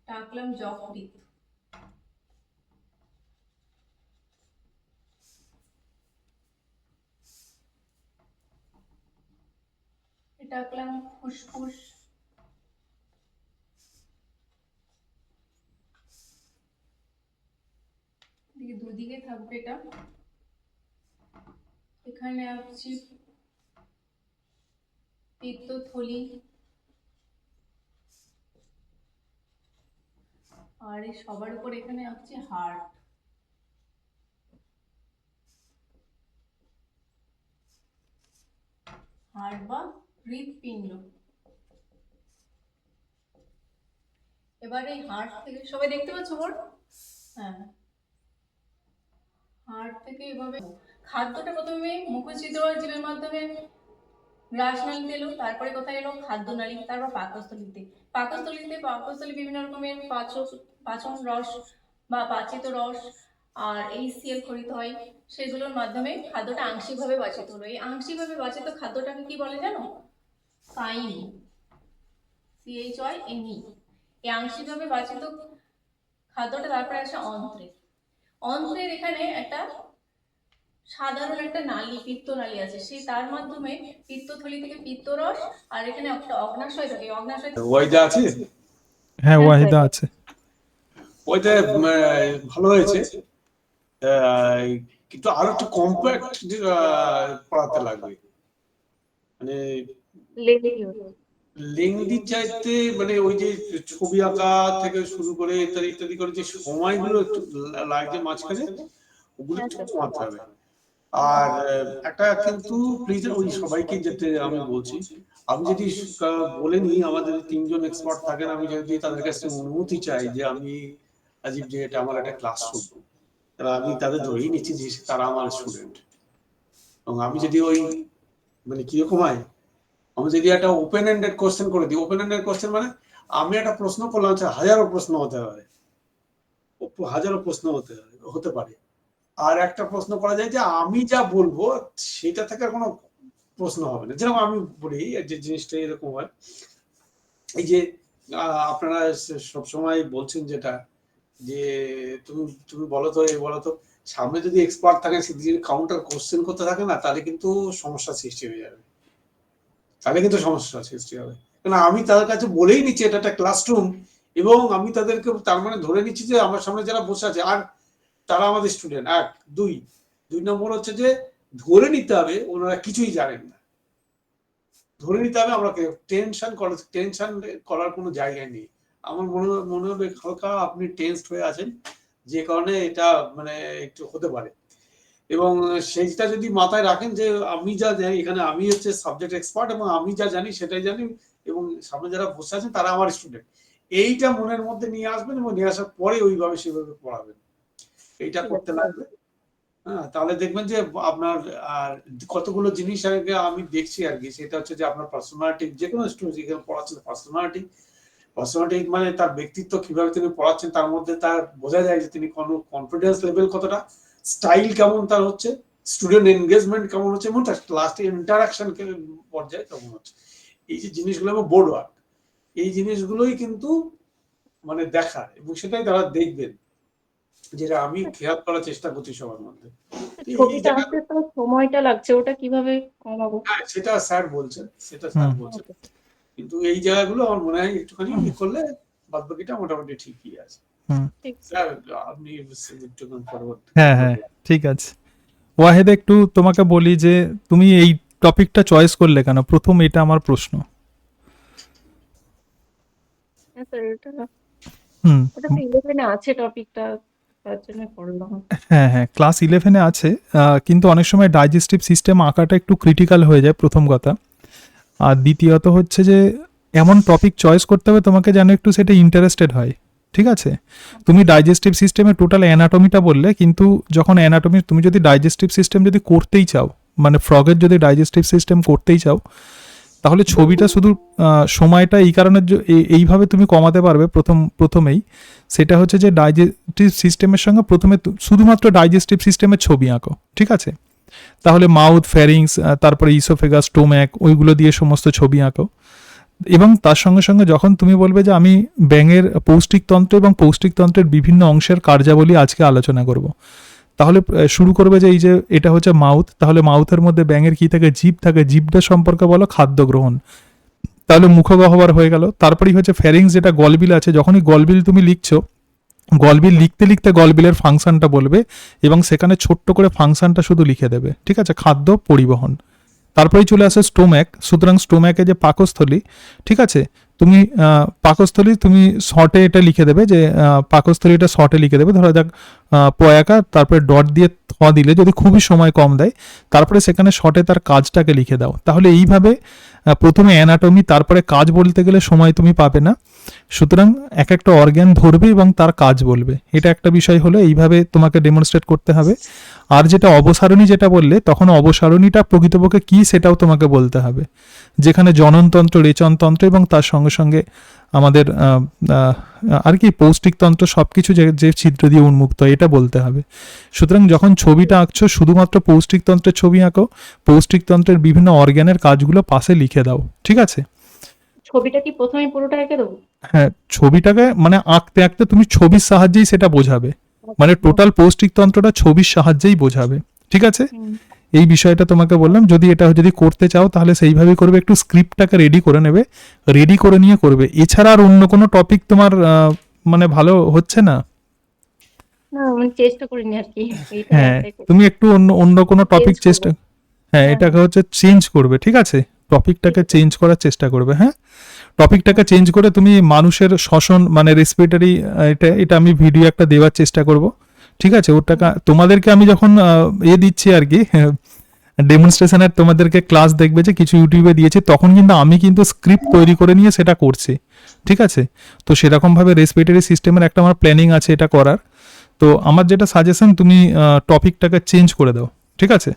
আঁকলাম যকৃৎ, এটা আঁকলাম ফুসফুস, দুদিকে থাকবে এটা। এখানে আঁকছি পিত্তথলি, আর এই সবার উপর এখানে আঁকছি হার্ট। হার্ট বা হৃৎপিণ্ড। এবার এই হার্ট থেকে সবাই দেখতে পাচ্ছ বোর্ড? হ্যাঁ, হার্ট থেকে এভাবে খাদ্যটা প্রথমে মুখছিদ্র জীবের মাধ্যমে গ্রাসনালীতে এলো, তারপরে কোথায় এলো? খাদ্যনালী, তারপর পাকস্থলীতে। পাকস্থলী বিভিন্ন রকমের পাচন রস বা পাচিত রস আর HCl খরিত হয়, সেগুলোর মাধ্যমে খাদ্যটা আংশিকভাবে বাচিত হলো। এই আংশিকভাবে বাচিত খাদ্যটাকে কি বলে জানো? কাইম, CHYME। এই আংশিকভাবে বাচিত খাদ্যটা তারপরে আসে অন্ত্রে। অন্ত্রের এখানে একটা সাধারণ একটা নালী, পিত্তনালী আছে, সেই তার মাধ্যমে পিত্তথলি থেকে পিত্তরস, আর এখানে একটা অগ্নাশয় থাকে, অগ্নাশয় ওইটা আছে, হ্যাঁ, ওয়াহিদা আছে। ওইটা ভালো হয়েছে, কিন্তু আরো একটু কম্প্যাক্ট পড়াতে লাগবে। মানে লেংদি চাইতে মানে ওই যে ছবি আঁকা থেকে শুরু করে ইত্যাদি ইত্যাদি করে যে সময়গুলো একটু লাগছে মাঝখানে, ওগুলো একটু কমাতে হবে। আর একটা কিন্তু প্লিজ ওই সবাইকে যেতে আমি বলছি, আমি যদি বলে নিই আমাদের 3 জন এক্সপার্ট থাকেন, আমি যদি তাদের কাছে অনুমতি চাই যে আমি আজীব যে এটা আমার একটা ক্লাসরুম, আমি তাদের ধরেই নিচ্ছি যে তারা আমার স্টুডেন্ট, এবং আমি যদি ওই মানে কিরকম হয়, আমি যদি একটা ওপেন এন্ডেড কোশ্চেন করে দিই, ওপেন এন্ডেড কোশ্চেন মানে আমি একটা প্রশ্ন করলাম, হাজারো প্রশ্ন হতে পারে, হাজারো প্রশ্ন হতে পারে। আর একটা প্রশ্ন করা যায় যে আমি যা বলবো সেটা থেকে আর কোনো প্রশ্ন হবে না। যেরকম আমি বলি যে জিনিসটা এরকম হয়, এই যে আপনারা সবসময় বলছেন যেটা যে তুমি তুমি বলো তো এই বলো তো, সামনে যদি এক্সপার্ট থাকে সে যদি কাউন্টার কোশ্চেন করতে থাকে না, তাহলে কিন্তু সমস্যা সৃষ্টি হয়ে যাবে, তাহলে কিন্তু সমস্যা সৃষ্টি হবে। কারণ আমি তাদের কাছে বলেই নিচ্ছি এটা একটা ক্লাসরুম, এবং আমি তাদেরকে তার মানে ধরে নিচ্ছি যে আমার সামনে যারা বসে আছে আর তারা আমাদের স্টুডেন্ট। এক দুই নম্বর হচ্ছে যে ধরে নিতে হবে ওনারা কিছুই জানেন না, ধরে নিতে হবে আমরা টেনশন করার কোনো জায়গায় নেই। আমার মনে হবে হালকা আপনি টেনসড হয়ে আছেন, যে কারণে এটা মানে একটু হতে পারে। এবং সেইটা যদি মাথায় রাখেন যে আমি যা জানি, এখানে আমি হচ্ছে সাবজেক্ট এক্সপার্ট এবং আমি যা জানি সেটাই জানি, এবং সামনে যারা বসে আছেন তারা আমার স্টুডেন্ট, এইটা মনের মধ্যে নিয়ে আসবেন এবং নিয়ে আসার পরে ওইভাবে সেভাবে পড়াবেন, এইটা করতে লাগবে। হ্যাঁ, তাহলে দেখবেন যে আপনার আর কতগুলো জিনিস আগে আমি দেখছি আর কি, সেটা হচ্ছে যে আপনার পার্সোনালিটি, যে কোনো স্টুডেন্ট যেখানে পড়াচ্ছেন পার্সোনালিটি মানে তার ব্যক্তিত্ব কিভাবে তিনি পড়াচ্ছেন, তার মধ্যে তার বোঝা যায় যে তিনি কোনো কনফিডেন্স লেভেল কতটা, স্টাইল কেমন তার হচ্ছে, স্টুডেন্ট এনগেজমেন্ট কেমন হচ্ছে, এবং তার ক্লাসে ইন্টারাকশন পর্যায়ে কেমন হচ্ছে। এই যে জিনিসগুলো এবং বোর্ড ওয়ার্ক, এই জিনিসগুলোই কিন্তু মানে দেখার, এবং সেটাই তারা দেখবেন, যেটা আমি খেয়াল করার চেষ্টা করছি সবার মধ্যে। ছবিটা আঁকতে তো সময়টা লাগছে, ওটা কিভাবে কমাবো? হ্যাঁ, সেটা স্যার বলছেন, কিন্তু এই জায়গাগুলো আমার মনে হয় একটুখানি করলে বাদ বাকিটা মোটামুটি ঠিকই আছে। স্যার আপনি একটুখানি পরবর্তী। হ্যাঁ, ঠিক আছে। ওয়াহেদ, একটু তোমাকে বলি যে তুমি এই টপিকটা চয়েস করলে কেন? প্রথম এটা আমার প্রশ্ন। হ্যাঁ স্যার, ওটা তো 11 আছে টপিকটা, তার জন্য করলাম। হ্যাঁ, ক্লাস 11-এ আছে, কিন্তু অনেক সময় ডাইজেস্টিভ সিস্টেম আঁকাটা একটু ক্রিটিক্যাল হয়ে যায়, প্রথম কথা। আর দ্বিতীয়ত হচ্ছে যে এমন টপিক চয়েস করতে হবে তোমাকে যেন একটু সেটা ইন্টারেস্টেড হয়, ঠিক আছে? তুমি ডাইজেস্টিভ সিস্টেমে টোটাল অ্যানাটমিটা বললে, কিন্তু যখন অ্যানাটমি তুমি যদি ডাইজেস্টিভ সিস্টেম যদি করতেই চাও, মানে ফ্রগের যদি ডাইজেস্টিভ সিস্টেম করতেই চাও, তাহলে ছবিটা শুধু সময়টা এই কারণে এইভাবে তুমি কমাতে পারবে প্রথমেই, সেটা হচ্ছে যে ডাইজেস্টিভ সিস্টেমের সঙ্গে প্রথমে শুধুমাত্র ডাইজেস্টিভ সিস্টেমের ছবি আঁকো, ঠিক আছে? তাহলে মাউথ, ফ্যারিংস, তারপরে ইসোফেগাস, স্টোম্যাক, ওইগুলো দিয়ে সমস্ত ছবি আঁকো। এবং তার সঙ্গে সঙ্গে যখন তুমি বলবে যে আমি ব্যাঙের পৌষ্টিকতন্ত্র এবং পৌষ্টিকতন্ত্রের বিভিন্ন অংশের কার্যাবলী আজকে আলোচনা করব, তাহলে শুরু করবে যে এই যে এটা হচ্ছে মাউথ, তাহলে মাউথের মধ্যে ব্যাঙের কি থাকে? জিভ থাকে। জিভটা সম্পর্কে বলো খাদ্য গ্রহণ, তাহলে মুখগহ্বর হয়ে গেল। তারপরেই হচ্ছে ফ্যারিংস, যেটা গলবিল আছে। যখনই গলবিল তুমি লিখছো, গলবিল লিখতে লিখতে গলবিলের ফাংশনটা বলবে এবং সেখানে ছোট্ট করে ফাংশনটা শুধু লিখে দেবে, ঠিক আছে? খাদ্য পরিবহন। তারপরেই চলে আসে স্টোম্যাক। সুতরাং স্টোম্যাকে যে পাকস্থলী, ঠিক আছে, তুমি পাকস্থলী তুমি শর্টে এটা লিখে দেবে যে পাকস্থলীটা শর্টে লিখে দেবে, ধরা যাক পয়াকা, তারপরে ডট দিয়ে থ দিলে যদি খুবই সময় কম দেয়, তারপরে সেখানে শর্টে তার কাজটাকে লিখে দাও। তাহলে এইভাবে প্রথমে অ্যানাটমি, তারপরে কাজ বলতে গেলে সময় তুমি পাবে না। সুতরাং এক একটা অর্গ্যান ধরবে এবং তার কাজ বলবে, এটা একটা বিষয় হলো। এইভাবে তোমাকে ডেমনস্ট্রেট করতে হবে। আর যেটা অবসারণী যেটা বললে, তখন অবসারণীটা প্রকৃতপক্ষে কী সেটাও তোমাকে বলতে হবে, যেখানে জননতন্ত্র, রেচনতন্ত্র এবং তার সঙ্গে সঙ্গে আমাদের আর কি পৌষ্টিকতন্ত্র সব কিছু যে ছিদ্র দিয়ে উন্মুক্ত, এটা বলতে হবে। সুতরাং যখন ছবিটা আঁকছো, শুধুমাত্র পৌষ্টিকতন্ত্রের ছবি আঁকো, পৌষ্টিকতন্ত্রের বিভিন্ন অর্গ্যানের কাজগুলো পাশে লিখে দাও, ঠিক আছে? ছবিটা কি প্রথমে পুরোটা এঁকে দেবো? হ্যাঁ, ছবিটাকে মানে আঁকতে আঁকতে তুমি ছবির সাহায্যেই সেটা বোঝাবে, মানে টোটাল পৌষ্টিকতন্ত্রটা ছবির সাহায্যেই বোঝাবে, ঠিক আছে? এই বিষয়টা তোমাকে বললাম। যদি করতে চাও তাহলে সেইভাবেই করবে, একটু স্ক্রিপ্টটাকে রেডি করে নেবে, রেডি করে নিয়ে করবে। এছাড়া আর অন্য কোনো টপিক তোমার মানে ভালো হচ্ছে না? না, আমি চেষ্টা করিনি আর কি। হ্যাঁ, তুমি একটু অন্য কোনো টপিক চেষ্টা, হ্যাঁ, এটাকে হচ্ছে চেঞ্জ করবে, ঠিক আছে? টপিকটাকে চেঞ্জ করার চেষ্টা করবে। হ্যাঁ, টপিকটাকে চেঞ্জ করে তুমি মানুষের শ্বসন মানে রেসপিরেটরি, এটা আমি ভিডিও একটা দেওয়ার চেষ্টা করব, ঠিক আছে? ওটাকে তোমাদেরকে আমি যখন দিচ্ছি আর কি ডেমনস্ট্রেশনের, তোমাদেরকে ক্লাস দেখবে যে কিছু ইউটিউবে দিয়েছি, তখন কিন্তু আমি কিন্তু স্ক্রিপ্ট তৈরি করে নিয়ে সেটা করছি, ঠিক আছে? তো সেরকমভাবে রেসপিরেটরি সিস্টেমের একটা আমার প্ল্যানিং আছে এটা করার। তো আমার যেটা সাজেশন, তুমি টপিকটাকে চেঞ্জ করে দাও, ঠিক আছে?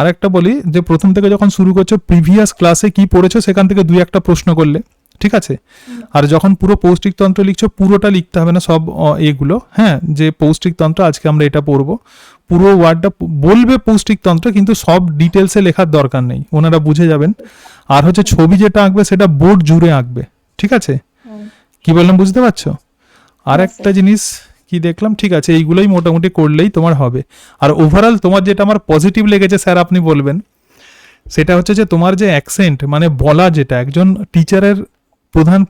আরেকটা বলি যে প্রথম থেকে যখন শুরু করছো, প্রিভিয়াস ক্লাসে কি পড়েছো সেখান থেকে 2-1 প্রশ্ন করলে, ঠিক আছে? আর যখন পুরো পৌষ্টিকতন্ত্র লিখছো পুরোটা লিখতে হবে না, সব এগুলো, হ্যাঁ, যে পৌষ্টিকতন্ত্র আজকে আমরা এটা পড়বো, পুরো ওয়ার্ডটা বলবে পৌষ্টিকতন্ত্র, কিন্তু সব ডিটেলসে লেখার দরকার নেই, ওনারা বুঝে যাবেন। আর হচ্ছে ছবি যেটা আঁকবে সেটা বোর্ড জুড়ে আঁকবে, ঠিক আছে? কি বললাম বুঝতে পারছো? আর একটা জিনিস কি দেখলাম, ঠিক আছে, এইগুলোই মোটামুটি করলেই তোমার হবে। আর ওভারঅল তোমার যেটা আমার পজিটিভ লেগেছে স্যার আপনি বলবেন, সেটা হচ্ছে যে তোমার যে অ্যাকসেন্ট, মানে বলা, যেটা একজন টিচারের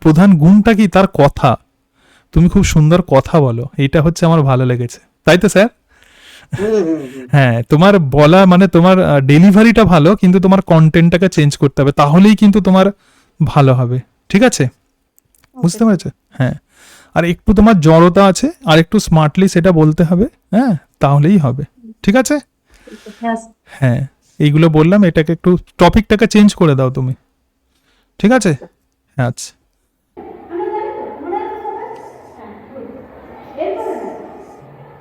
প্রধান গুণটা কি, তার কথা। তুমি খুব সুন্দর কথা বলো, এইটা হচ্ছে আমার ভালো লেগেছে, তাই তো স্যার? হ্যাঁ, তোমার বলা মানে তোমার ডেলিভারিটা ভালো, কিন্তু তোমার কন্টেন্টটাকে চেঞ্জ করতে হবে, তাহলেই কিন্তু তোমার ভালো হবে, ঠিক আছে? বুঝতে পেরেছো? হ্যাঁ, আর একটু তোমার জড়তা আছে, আর একটু স্মার্টলি সেটা বলতে হবে, হ্যাঁ, তাহলেই হবে, ঠিক আছে? হ্যাঁ, এইগুলো বললাম, এটাকে একটু টপিকটাকে চেঞ্জ করে দাও তুমি, ঠিক আছে? হ্যাঁ, আচ্ছা।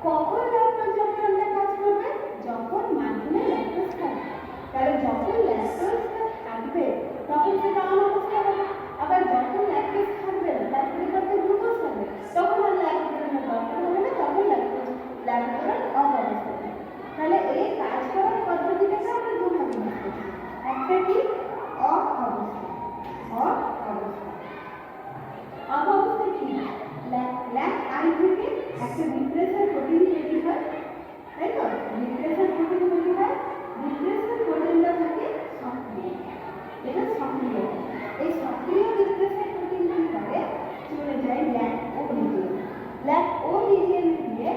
কখন ল্যাকটোজ যখন কাজ করবে, যখন মাধ্যমে ল্যাকটোজ থাকবে, তাহলে যখন ল্যাকটোজ থাকবে তখন সেটা অন অবস্থা হবে। আবার যখন ল্যাকটোজ থাকবে না, তার পরিবর্তে গ্লুকোজ থাকবে, তখন আর ল্যাকটোজের দরকার হবে না, তখন ল্যাকটোজ অফ অবস্থা হবে। তাহলে এই কাজ করার পদ্ধতিটাকে আমরা দুভাবে বুঝতে পারি। একটা কি অফ অবস্থা, অফ অবস্থা। অফ অবস্থা কি? ল্যাক আই থেকে একটা রিপ্রেসার প্রোটিন তৈরি হয়, তাই তো? রিপ্রেসার প্রোটিন তৈরি হয়, রিপ্রেসার প্রোটিনটা থাকে সক্রিয়, এটা সক্রিয়। এই সক্রিয় রিপ্রেসার প্রোটিন কি করে, চলে যায় ল্যাক ও রিজিয়ন, ল্যাক ও রিজিয়নে গিয়ে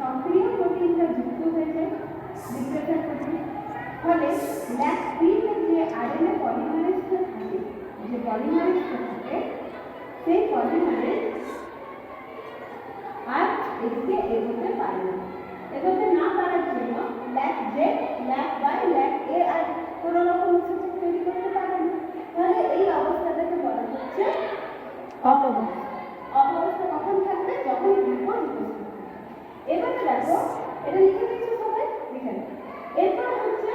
সক্রিয় প্রোটিনটা যুক্ত হয়ে যায় রিপ্রেসার প্রোটিন। ফলে ল্যাক তিনের যে আরএনএ পলিমারেজটা থাকে, যে পলিমারেজটা থাকে, সেই পলিমারেজ আর এদিকে এগোতে পারে না। এগোতে না পারার জন্য lac Z, lac Y, lac A আর কোনো রকম উৎসেচক তৈরি করতে পারে না। তাহলে এই অবস্থাটাকে বলা হচ্ছে অফ অবস্থা। অফ অবস্থা কখন থাকবে? যখন গ্লুকোজ উপস্থিত থাকবে। এবারে দেখো, এটা লিখে দিচ্ছি সবাই, লিখে নাও। এরপর হচ্ছে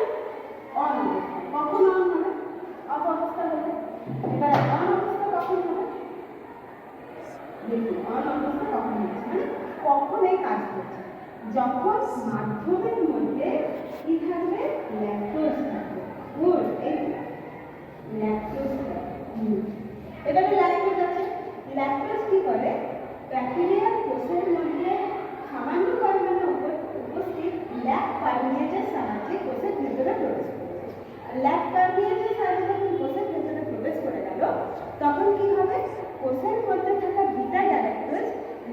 অন অবস্থা। কখন অন হবে? অফ অবস্থা হবে। এবার অন অবস্থা কখন হবে? দেখুন, অন অবস্থা কখন হচ্ছে, মানে কখন এই কাজ করছে, যখন মাধ্যমের মধ্যে কি থাকবে, ল্যাকটোজ থাকবে। গুড, এই ল্যাকটোজ থাকবে। এবারে ল্যাকটোজ আছে, ল্যাকটোজ কি করে, ব্যাকটেরিয়ার কোষের মধ্যে সামান্য পরিমাণে উপস্থিত ল্যাক পারমিয়েজের সাহায্যে কোষের ভেতরে প্রবেশ করে। ল্যাক পারমিয়েজের সাহায্যে যখন কোষের ভেতরে প্রবেশ করে গেল, তখন কি হবে, কোষের মধ্যে থাকা বিটা গ্যালাক্টোজ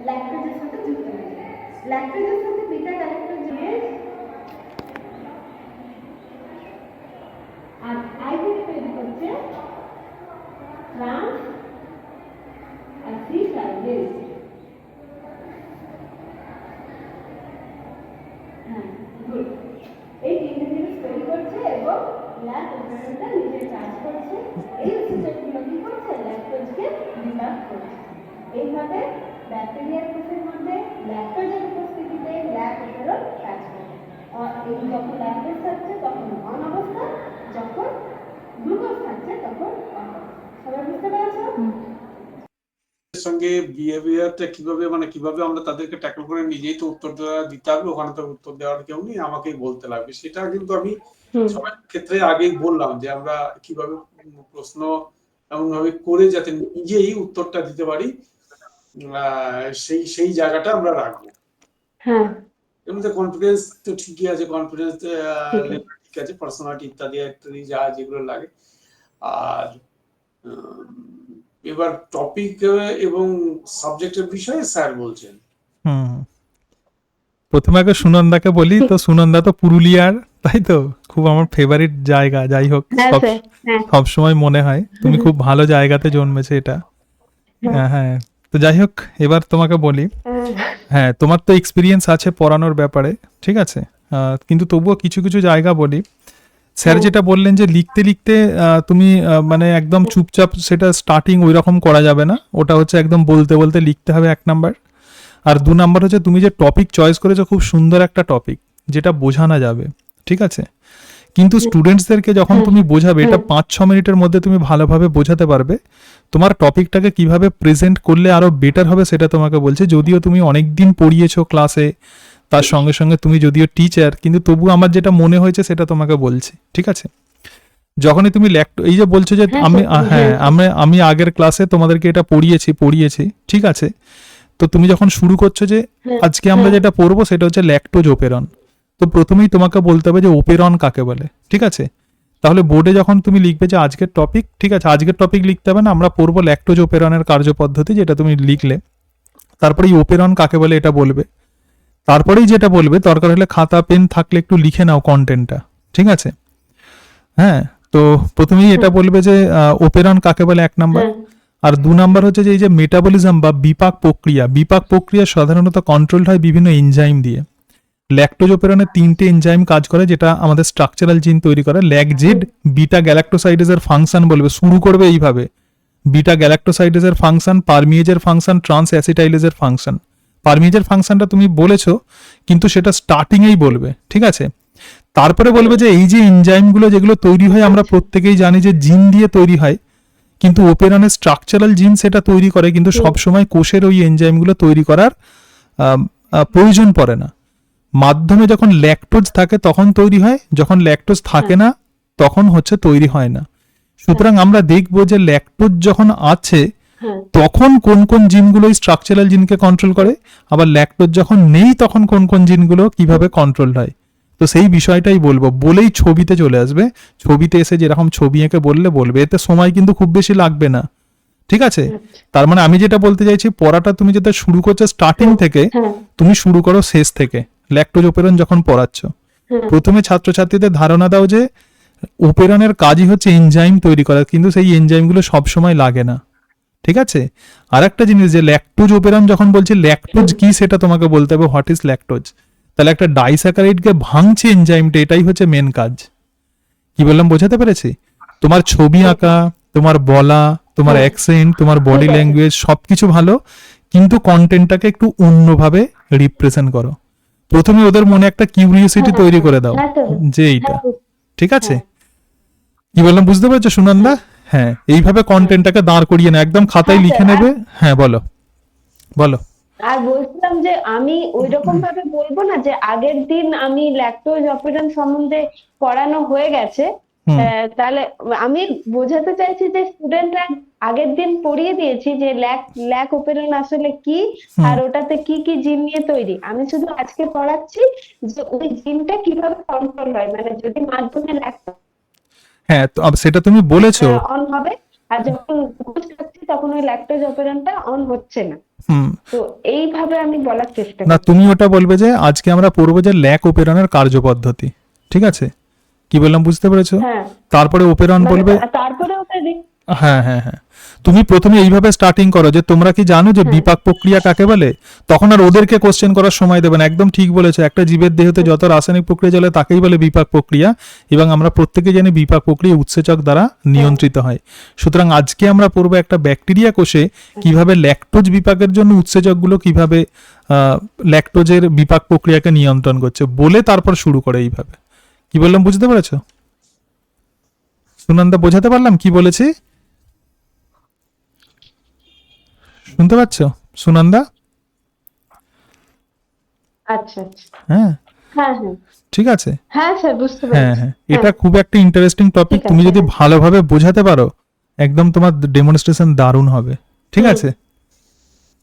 ল্যাকটোজের সাথে যুক্ত হয়ে যায়। ল্যাকটোজের সাথে বিটা গ্যালাক্টোজ নিয়ে আর আইভিতে তৈরি করছে ট্রান্স অ্যাসিটাইলেজ। হ্যাঁ, গুড। এই তিনটে জিনিস তৈরি করছে এবং ল্যাক উপাদানটা নিজের কাজ করছে। এই উৎসেচকগুলো কি করছে, ল্যাকটোজকে বিপাক করছে। এইভাবে ব্যাকটেরিয়ার কোষের মধ্যে ল্যাকটোজের উপস্থিতিতে ল্যাক উপাদান কাজ করে। আর এই যখন ল্যাকটোজ থাকছে তখন অন অবস্থা, যখন গ্লুকোজ থাকছে তখন অফ অবস্থা। সবাই বুঝতে পেরেছো? সঙ্গে বিহেভিয়ারটা কিভাবে, মানে কিভাবে আমরা তাদেরকে ট্যাকল করে নিজেই তো উত্তর দিতে হবে, ওখানে তো উত্তর দেওয়ার কেউ নেই, আমাকেই বলতে লাগবে। সেটা কিন্তু আমি সবার ক্ষেত্রে আগেই বললাম যে আমরা কিভাবে প্রশ্ন এমন ভাবে করে যাতে নিজেই উত্তরটা দিতে পারি, সেই জায়গাটা আমরা রাখবো। হ্যাঁ, এর মধ্যে কনফিডেন্স তো ঠিকই আছে, কনফিডেন্স ঠিক আছে, পার্সোনালিটি ইত্যাদি যা যেগুলো লাগে। আর এবার টপিক এবং সাবজেক্টের বিষয়ে স্যার বলছেন। প্রথমে আগে সুনন্দাকে বলি, তো সুনন্দা তো পুরুলিয়ার, তাই তো? খুব আমার ফেভারিট জায়গা, যাই হোক, সব সময় মনে হয় তুমি খুব ভালো জায়গাতে জন্মেছে এটা। হ্যাঁ, তো যাই হোক, এবার তোমাকে বলি, হ্যাঁ, তোমার তো এক্সপিরিয়েন্স আছে পড়ানোর ব্যাপারে, ঠিক আছে, কিন্তু তবুও কিছু কিছু জায়গা বলি। স্যার যেটা বললেন যে লিখতে লিখতে তুমি মানে একদম চুপচাপ সেটা স্টার্টিং ওই রকম করা যাবে না, ওটা হচ্ছে একদম বলতে বলতে লিখতে হবে, 1 নাম্বার। আর 2 নাম্বার হচ্ছে তুমি যে টপিক চয়েস করেছো খুব সুন্দর একটা টপিক, যেটা বোঝানো যাবে, ঠিক আছে, কিন্তু স্টুডেন্টসদেরকে যখন তুমি বোঝাবে, এটা 5-6 মিনিটের মধ্যে তুমি ভালোভাবে বোঝাতে পারবে। তোমার টপিকটাকে কিভাবে প্রেজেন্ট করলে আরো বেটার হবে সেটা তোমাকে বলছে। যদিও তুমি অনেক দিন পড়িয়েছো ক্লাসে, তার সঙ্গে সঙ্গে তুমি যদিও টিচার, কিন্তু তবু আমার যেটা মনে হয়েছে সেটা তোমাকে বলছি, ঠিক আছে? যখনই তুমি এই যে বলছো যে আমি আগের ক্লাসে তোমাদেরকে এটা পড়িয়েছি, ঠিক আছে? তো তুমি যখন শুরু করছো যে আজকে আমরা যেটা পড়বো সেটা হচ্ছে ল্যাকটোজ ওপেরন, তো প্রথমেই তোমাকে বলতে হবে যে ওপেরন কাকে বলে, ঠিক আছে? তাহলে বোর্ডে যখন তুমি লিখবে যে আজকের টপিক, ঠিক আছে, আজকের টপিক লিখতে হবে না, আমরা পড়বো ল্যাকটোজ ওপেরনের কার্যপদ্ধতি, যেটা তুমি লিখলে। তারপরে এই ওপেরন কাকে বলে এটা বলবে। তারপরেই যেটা বলবে, দরকার হলে খাতা পেন থাকলে একটু লিখে নাও কন্টেন্টটা, ঠিক আছে? হ্যাঁ, তো প্রথমেই এটা বলবে যে ওপেরন কাকে বলে 1 নাম্বার। আর 2 নাম্বার হচ্ছে যে এই যে মেটাবলিজম বা বিপাক প্রক্রিয়া সাধারণত কন্ট্রোল হয় বিভিন্ন এনজাইম দিয়ে। ল্যাকটোজ ওপেরনে 3টে এনজাইম কাজ করে, যেটা আমাদের স্ট্রাকচারাল জিন তৈরি করে। ল্যাকজেড বিটা গ্যালাক্টোসাইডেজের ফাংশন বলবে, শুরু করবে এইভাবে, বিটা গ্যালাক্টোসাইডেজের ফাংশন, পারমিয়েজের ফাংশন, ট্রান্স অ্যাসিটাইলেজের ফাংশন। পারমিয়েজের ফাংশনটা তুমি বলেছো, কিন্তু সেটা স্টার্টিং এই বলবে, ঠিক আছে? তারপরে বলবে যে এই যে এনজাইমগুলো যেগুলো তৈরি হয়, আমরা প্রত্যেকেই জানি যে জিন দিয়ে তৈরি হয়, কিন্তু ওপেরনের স্ট্রাকচারাল জিন সেটা তৈরি করে, কিন্তু সবসময় কোষের ওই এনজাইমগুলো তৈরি করার প্রয়োজন পড়ে না। মাধ্যমে যখন ল্যাকটোজ থাকে তখন তৈরি হয়, যখন ল্যাকটোজ থাকে না তখন হচ্ছে তৈরি হয় না। সুতরাং আমরা দেখবো যে ল্যাকটোজ যখন আছে তখন কোন কোন জিনগুলো স্ট্রাকচারাল জিনকে কন্ট্রোল করে, আবার ল্যাকটোজ যখন নেই তখন কোন কোন জিনগুলো কিভাবে কন্ট্রোল হয়। তো সেই বিষয়টাই বলবো, বলেই ছবিতে চলে আসবে। ছবিতে এসে যেরকম ছবি এঁকে বলবে, এতে সময় কিন্তু খুব বেশি লাগবে না, ঠিক আছে? তার মানে আমি যেটা বলতে চাইছি, পড়াটা তুমি যেটা শুরু করছো স্টার্টিং থেকে, তুমি শুরু করো শেষ থেকে। ল্যাকটোজ ওপেরন যখন পড়াচ্ছ, প্রথমে ছাত্রছাত্রীদের ধারণা দাও যে ওপেরনের কাজই হচ্ছে এনজাইম তৈরি করা, কিন্তু সেই এনজাইমগুলো সবসময় লাগে না, ঠিক আছে? আর একটা জিনিস, যে ল্যাকটোজ ওপেরন যখন বলছি, ল্যাকটোজ কি সেটা তোমাকে বলতে হবে, হোয়াট ইজ ল্যাকটোজ। তাহলে একটা ডাইস্যাকারাইডকে ভাঙছে এনজাইমটা, এটাই হচ্ছে মেন কাজ। কি বললাম, বোঝাতে পেরেছি? তোমার ছবি আঁকা, তোমার বলা, তোমার অ্যাকসেন্ট, তোমার বডি ল্যাঙ্গুয়েজ সবকিছু ভালো, কিন্তু কন্টেন্টটাকে একটু অন্যভাবে রিপ্রেজেন্ট করো। প্রথমে ওদের মনে একটা কিউরিওসিটি তৈরি করে দাও যে এইটা, ঠিক আছে? কি বললাম, বুঝতে পারছো সুনন্দা? হ্যাঁ, এইভাবে কন্টেন্টটাকে দাঁড় করিয়ে না, একদম খাতায় লিখে নেবে। হ্যাঁ, বলো বলো। আর বলছিলাম যে আমি ওইরকম ভাবে বলবো না যে আগের দিন আমি ল্যাকটোজ অপারেশন সম্বন্ধে পড়ানো হয়ে গেছে। তাহলে আমি বোঝাতে চাইছি যে স্টুডেন্টরা আগের দিন পড়িয়ে দিয়েছি যে ল্যাক ওপেরন আসলে কি, আর ওটাতে কি কি জিন নিয়ে তৈরি। আমি শুধু আজকে পড়াচ্ছি যে ওই জিনটা কিভাবে কন্ট্রোল হয়, মানে যদি মাধ্যমে ল্যাকটোজ হ্যাঁ, তো সেটা তুমি বলেছো। অন হবে, আর যখন গ্লুকোজ খাচ্ছি তখন ওই ল্যাকটোজ অপারেশনটা অন হচ্ছে না। তো এইভাবে আমি বলার চেষ্টা না, করছি। তুমি ওটা বলবে যে আজকে আমরা পড়বো যে ল্যাক ওপেরনের কার্যপদ্ধতি, ঠিক আছে? কি বললাম, বুঝতে পেরেছো? তারপরে ওপেরন বলবে। তারপরে ওটা হ্যাঁ হ্যাঁ হ্যাঁ, তুমি প্রথমে এইভাবে স্টার্টিং করো যে তোমরা কি জানো যে বিপাক প্রক্রিয়া কাকে বলে। তখন আর ওদেরকে কোশ্চেন করার সময় দেবে না, একদম ঠিক বলেছো। একটা জীবের দেহতে যত রাসায়নিক প্রক্রিয়া চলে তাকেই বলে বিপাক প্রক্রিয়া, এবং আমরা প্রত্যেকে জানি বিপাক প্রক্রিয়া উৎসেচক দ্বারা নিয়ন্ত্রিত হয়। সুতরাং আজকে আমরা পড়বো একটা ব্যাকটেরিয়া কোষে কিভাবে ল্যাকটোজ বিপাকের জন্য উৎসেচকগুলো কিভাবে ল্যাকটোজের বিপাক প্রক্রিয়াকে নিয়ন্ত্রণ করছে, বলে তারপর শুরু করে এইভাবে। কি বললাম, বুঝতে পেরেছো সুনন্দা? বোঝাতে পারলাম কি বলেছি? শুনতে পাচ্ছ সুনন্দা? আচ্ছা আচ্ছা, হ্যাঁ হ্যাঁ হ্যাঁ ঠিক আছে। হ্যাঁ স্যার, বুঝতে হ্যাঁ পেরেছি। হ্যাঁ, এটা খুব একটা ইন্টারেস্টিং টপিক। ঠিক আছে, তুমি যদি হ্যাঁ। ভালোভাবে বোঝাতে পারো, একদম তোমার ডেমনস্ট্রেশন দারুণ হবে, ঠিক আছে?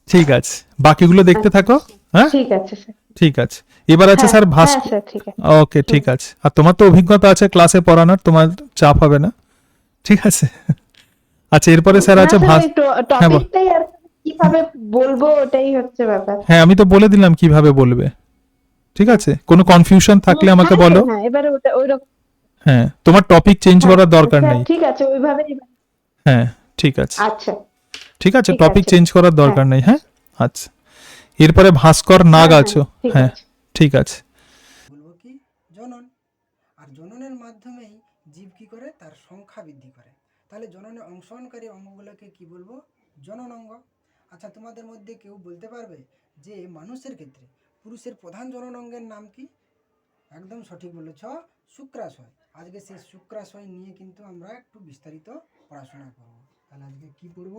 ঠিক আছে, বাকিগুলো দেখতে থাকো। হ্যাঁ, ঠিক আছে স্যার। ঠিক আছে। এবার আছে হ্যাঁ, স্যার হ্যাঁ স্যার, ঠিক আছে। ওকে, ঠিক আছে। আর তোমার তো অভিজ্ঞতা আছে ক্লাসে পড়ানোর, তোমার চাপ হবে না, ঠিক আছে? আচ্ছা, এরপরে স্যার আছে না স্যার, ওই হ্যাঁ টপিকটাই আর কিভাবে বলবো ওটাই হচ্ছে ব্যাপার। হ্যাঁ, আমি তো বলে দিলাম কিভাবে বলবে, ঠিক আছে? কোনো কনফিউশন থাকলে আমাকে হ্যাঁ, বলো। হ্যাঁ, এবারে ওটা ওইরকম। হ্যাঁ, তোমার টপিক চেঞ্জ করার দরকার স্যার নেই। ঠিক আছে, ওইভাবেই। হ্যাঁ, ঠিক আছে, আচ্ছা, ঠিক আছে, ঠিক টপিক আছে। চেঞ্জ করার দরকার নেই। হ্যাঁ, আচ্ছা। এরপরে ভাস্কর নাগ হ্যাঁ, আছো। ঠিক হ্যাঁ, আছে। ঠিক আছে। বলবো কি, জনন। আর জননের মাধ্যমেই জীব কি করে, তার সংখ্যা বৃদ্ধি করে। তাহলে জননে অংশগ্রহণকারী অঙ্গগুলোকে কি বলবো, জনন অঙ্গ। আচ্ছা, তোমাদের মধ্যে কেউ বলতে পারবে যে মানুষের ক্ষেত্রে পুরুষের প্রধান জনন অঙ্গের নাম কি? একদম সঠিক বলেছ, শুক্রাশয়। আজকে সেই শুক্রাশয় নিয়ে কিন্তু আমরা একটু বিস্তারিত পড়াশোনা করব। তাহলে আজকে কি পড়ব?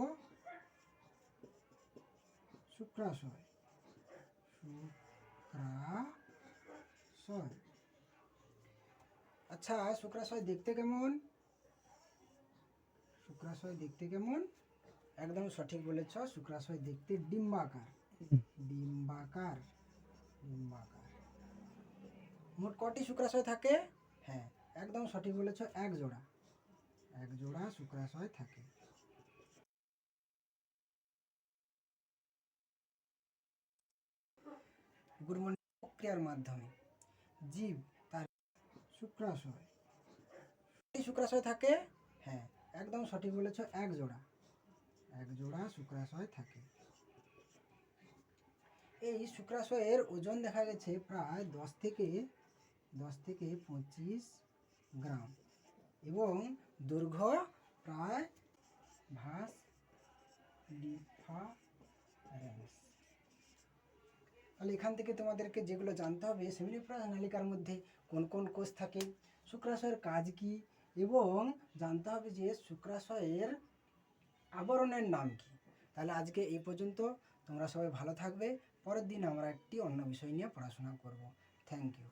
শুক্রাশয়। শুক্রাশয়। আচ্ছা, শুক্রাশয় দেখতে কেমন? শুক্রাশয় দেখতে কেমন? একদম সঠিক বলেছ, শুক্রাশয় দেখতে ডিম্বাকার। ডিম্বাকার। ডিম্বাকার। মোট কটি শুক্রাশয় থাকে? হ্যাঁ, একদম সঠিক বলেছ, এক জোড়া। এক জোড়া শুক্রাশয় থাকে। গুরুমণ্ডল প্রক্রিয়ার মাধ্যমে জীব তার শুক্রাশয়। কটি শুক্রাশয় থাকে? হ্যাঁ, একদম সঠিক বলেছ, এক জোড়া। এক জোড়া শুক্রাশয় থাকে। এই শুক্রাশয়ের ওজন দেখা গেছে প্রায় 10 থেকে 25 গ্রাম এবং দৈর্ঘ্য প্রায় ভাস ডিফারেন্স। তাহলে এখান থেকে তোমাদেরকে যেগুলো জানতে হবে, সেমিনিফেরাস নালিকার মধ্যে কোন কোন কোষ থাকে, শুক্রাশয়ের কাজ কি, এবং জানতে হবে যে শুক্রাশয়ের আবরণের নাম কি। তাহলে আজকে এই পর্যন্ত। তোমরা সবাই ভালো থাকবে। পরের দিন আমরা একটি অন্য বিষয় নিয়ে পড়াশোনা করব। Thank you.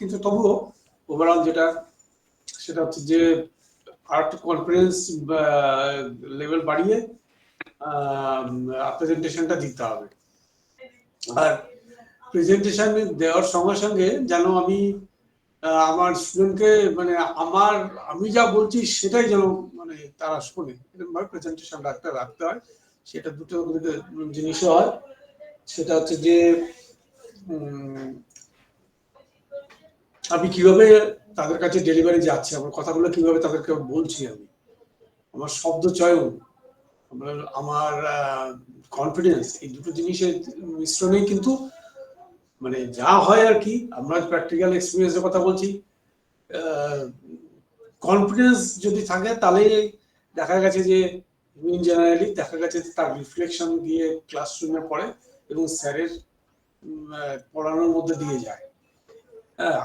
কিন্তু তবুও ওভারঅল যেটা, সেটা হচ্ছে যে আরেকটু কনফিডেন্স লেভেল বাড়িয়ে প্রেজেন্টেশনটা দিতে হবে। আর প্রেজেন্টেশন দেওয়ার সঙ্গে সঙ্গে যেন আমি আমার স্টুডেন্টকে মানে আমি যা বলছি সেটাই যেন মানে তারা শোনে, এরকম ভাবে প্রেজেন্টেশনটা একটা রাখতে হয়। সেটা দুটো জিনিস হয়। সেটা হচ্ছে যে আমি কিভাবে তাদের কাছে ডেলিভারি যাচ্ছে, আমার কথাগুলো কিভাবে তাদেরকে বলছি, আমি আমার শব্দ চয়ন, আমার কনফিডেন্স, এই দুটো জিনিসের মিশ্রণেই কিন্তু মানে যা হয় আর কি। আমরা প্র্যাকটিক্যাল এক্সপিরিয়েন্সের কথা বলছি। কনফিডেন্স যদি থাকে তাহলে দেখা গেছে যে ইন জেনারেলি দেখা গেছে তার রিফ্লেকশন দিয়ে ক্লাসরুমে পড়ে এবং স্যারের পড়ানোর মধ্যে দিয়ে যায়।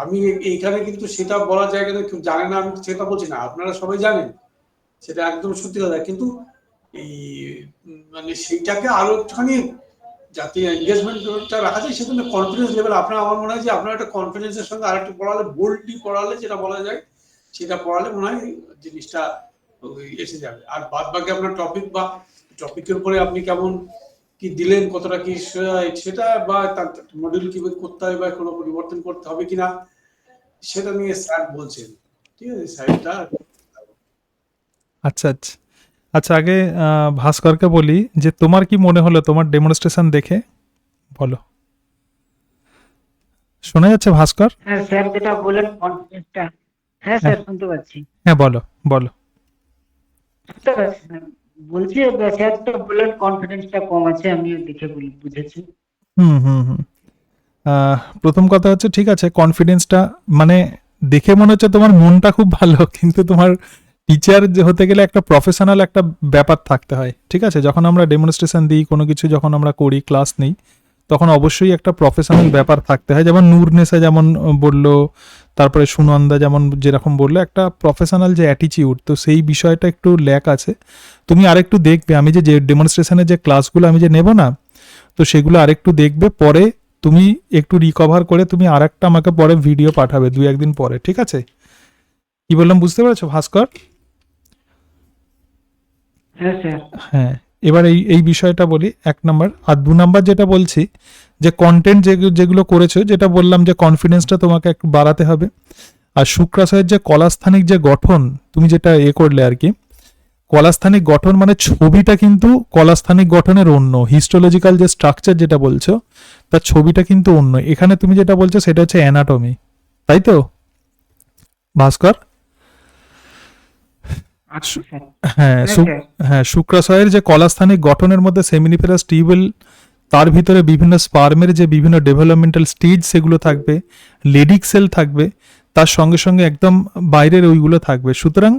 আমি এইখানে কিন্তু সেটা বলা যায় কেন, কেউ জানে না আমি সেটা বলছি না, আপনারা সবাই জানেন, সেটা একদম সত্যি কথা। কিন্তু এই মানে সেইটাকে আরো একটুখানি যাতে এনগেজমেন্টটা রাখা যায়, সেখানে কনফিডেন্স লেভেল আপনার, আমার মনে হয় যে আপনার একটা কনফিডেন্সের সঙ্গে আরেকটু পড়ালে, বোল্ডলি পড়ালে, যেটা বলা যায় সেটা পড়ালে মনে হয় জিনিসটা এসে যাবে। আর বাদ বাকি আপনার টপিক বা টপিকের উপরে আপনি কেমন কি দিলেন, কতটা কি সেটা, বা তার মডিউল কিভাবে করতে হবে বা কোনো পরিবর্তন করতে হবে কিনা, সেটা নিয়ে স্যার বলছেন। ঠিক আছে, স্যারটা। আচ্ছা আচ্ছা আচ্ছা, আগে ভাস্করকে বলি যে তোমার কি মনে হলো তোমার ডেমনস্ট্রেশন দেখে, বলো। শোনা যাচ্ছে ভাস্কর? হ্যাঁ স্যার, যেটা বললেন কনফিডেন্সটা, হ্যাঁ স্যার শুনতে পাচ্ছি। হ্যাঁ বলো বলো। শুনতে পাচ্ছি স্যার। বলছি স্যার তো বললেন কনফিডেন্সটা কম আছে, আমিও দেখে বুঝেছি। হুম হুম হুম প্রথম কথা হচ্ছে, ঠিক আছে, কনফিডেন্সটা মানে দেখে মনে হচ্ছে তোমার মনটা খুব ভালো, কিন্তু তোমার টিচার হতে গেলে একটা প্রফেশনাল একটা ব্যাপার থাকতে হয়। ঠিক আছে, যখন আমরা ডেমনস্ট্রেশন দিই, কোনো কিছু যখন আমরা করি, ক্লাস নিই, তখন অবশ্যই একটা প্রফেশনাল ব্যাপার থাকতে হয়। যেমন নূরনেসা যেমন বললো, তারপরে সুনন্দা যেমন যেরকম বললো, একটা প্রফেশনাল যে অ্যাটিটিউড, তো সেই বিষয়টা একটু ল্যাক আছে। তুমি আরেকটু দেখবে, আমি যে ডেমনস্ট্রেশনের যে ক্লাসগুলো আমি যে নেব না, তো সেগুলো আরেকটু দেখবে, পরে তুমি একটু রিকভার করে তুমি আরেকটা আমাকে পরে ভিডিও পাঠাবে 2-1 দিন পরে। ঠিক আছে, কি বললাম বুঝতে পেরেছো ভাস্কর? হ্যাঁ স্যার। হ্যাঁ, এবার এই বিষয়টা বলি 1 নাম্বার। আর 2 নাম্বার যেটা বলছি, যে কন্টেন্ট যেগুলো করেছো, যেটা বললাম যে কনফিডেন্সটা তোমাকে একটু বাড়াতে হবে। আর শুক্রাশয়ের যে কলাস্থানিক যে গঠন তুমি যেটা করলে আর কি, কলাস্থানিক গঠন মানে ছবিটা কিন্তু কলাস্থানিক গঠনের অন্য, হিস্টোলজিক্যাল যে স্ট্রাকচার যেটা বলছো তার ছবিটা কিন্তু অন্য। এখানে তুমি যেটা বলছো সেটা হচ্ছে অ্যানাটমি, তাই তো ভাস্কর? আচ্ছা স্যার। হ্যাঁ হ্যাঁ, শুক্রাশয়ের যে কলাস্থানিক গঠনের মধ্যে সেমিনিফেরাস টিউবেল, তার ভিতরে বিভিন্ন স্পার্মের যে বিভিন্ন ডেভেলপমেন্টাল স্টেজ সেগুলো থাকবে, লেডিক সেল থাকবে, তার সঙ্গে সঙ্গে একদম বাইরের ওইগুলো থাকবে। সুতরাং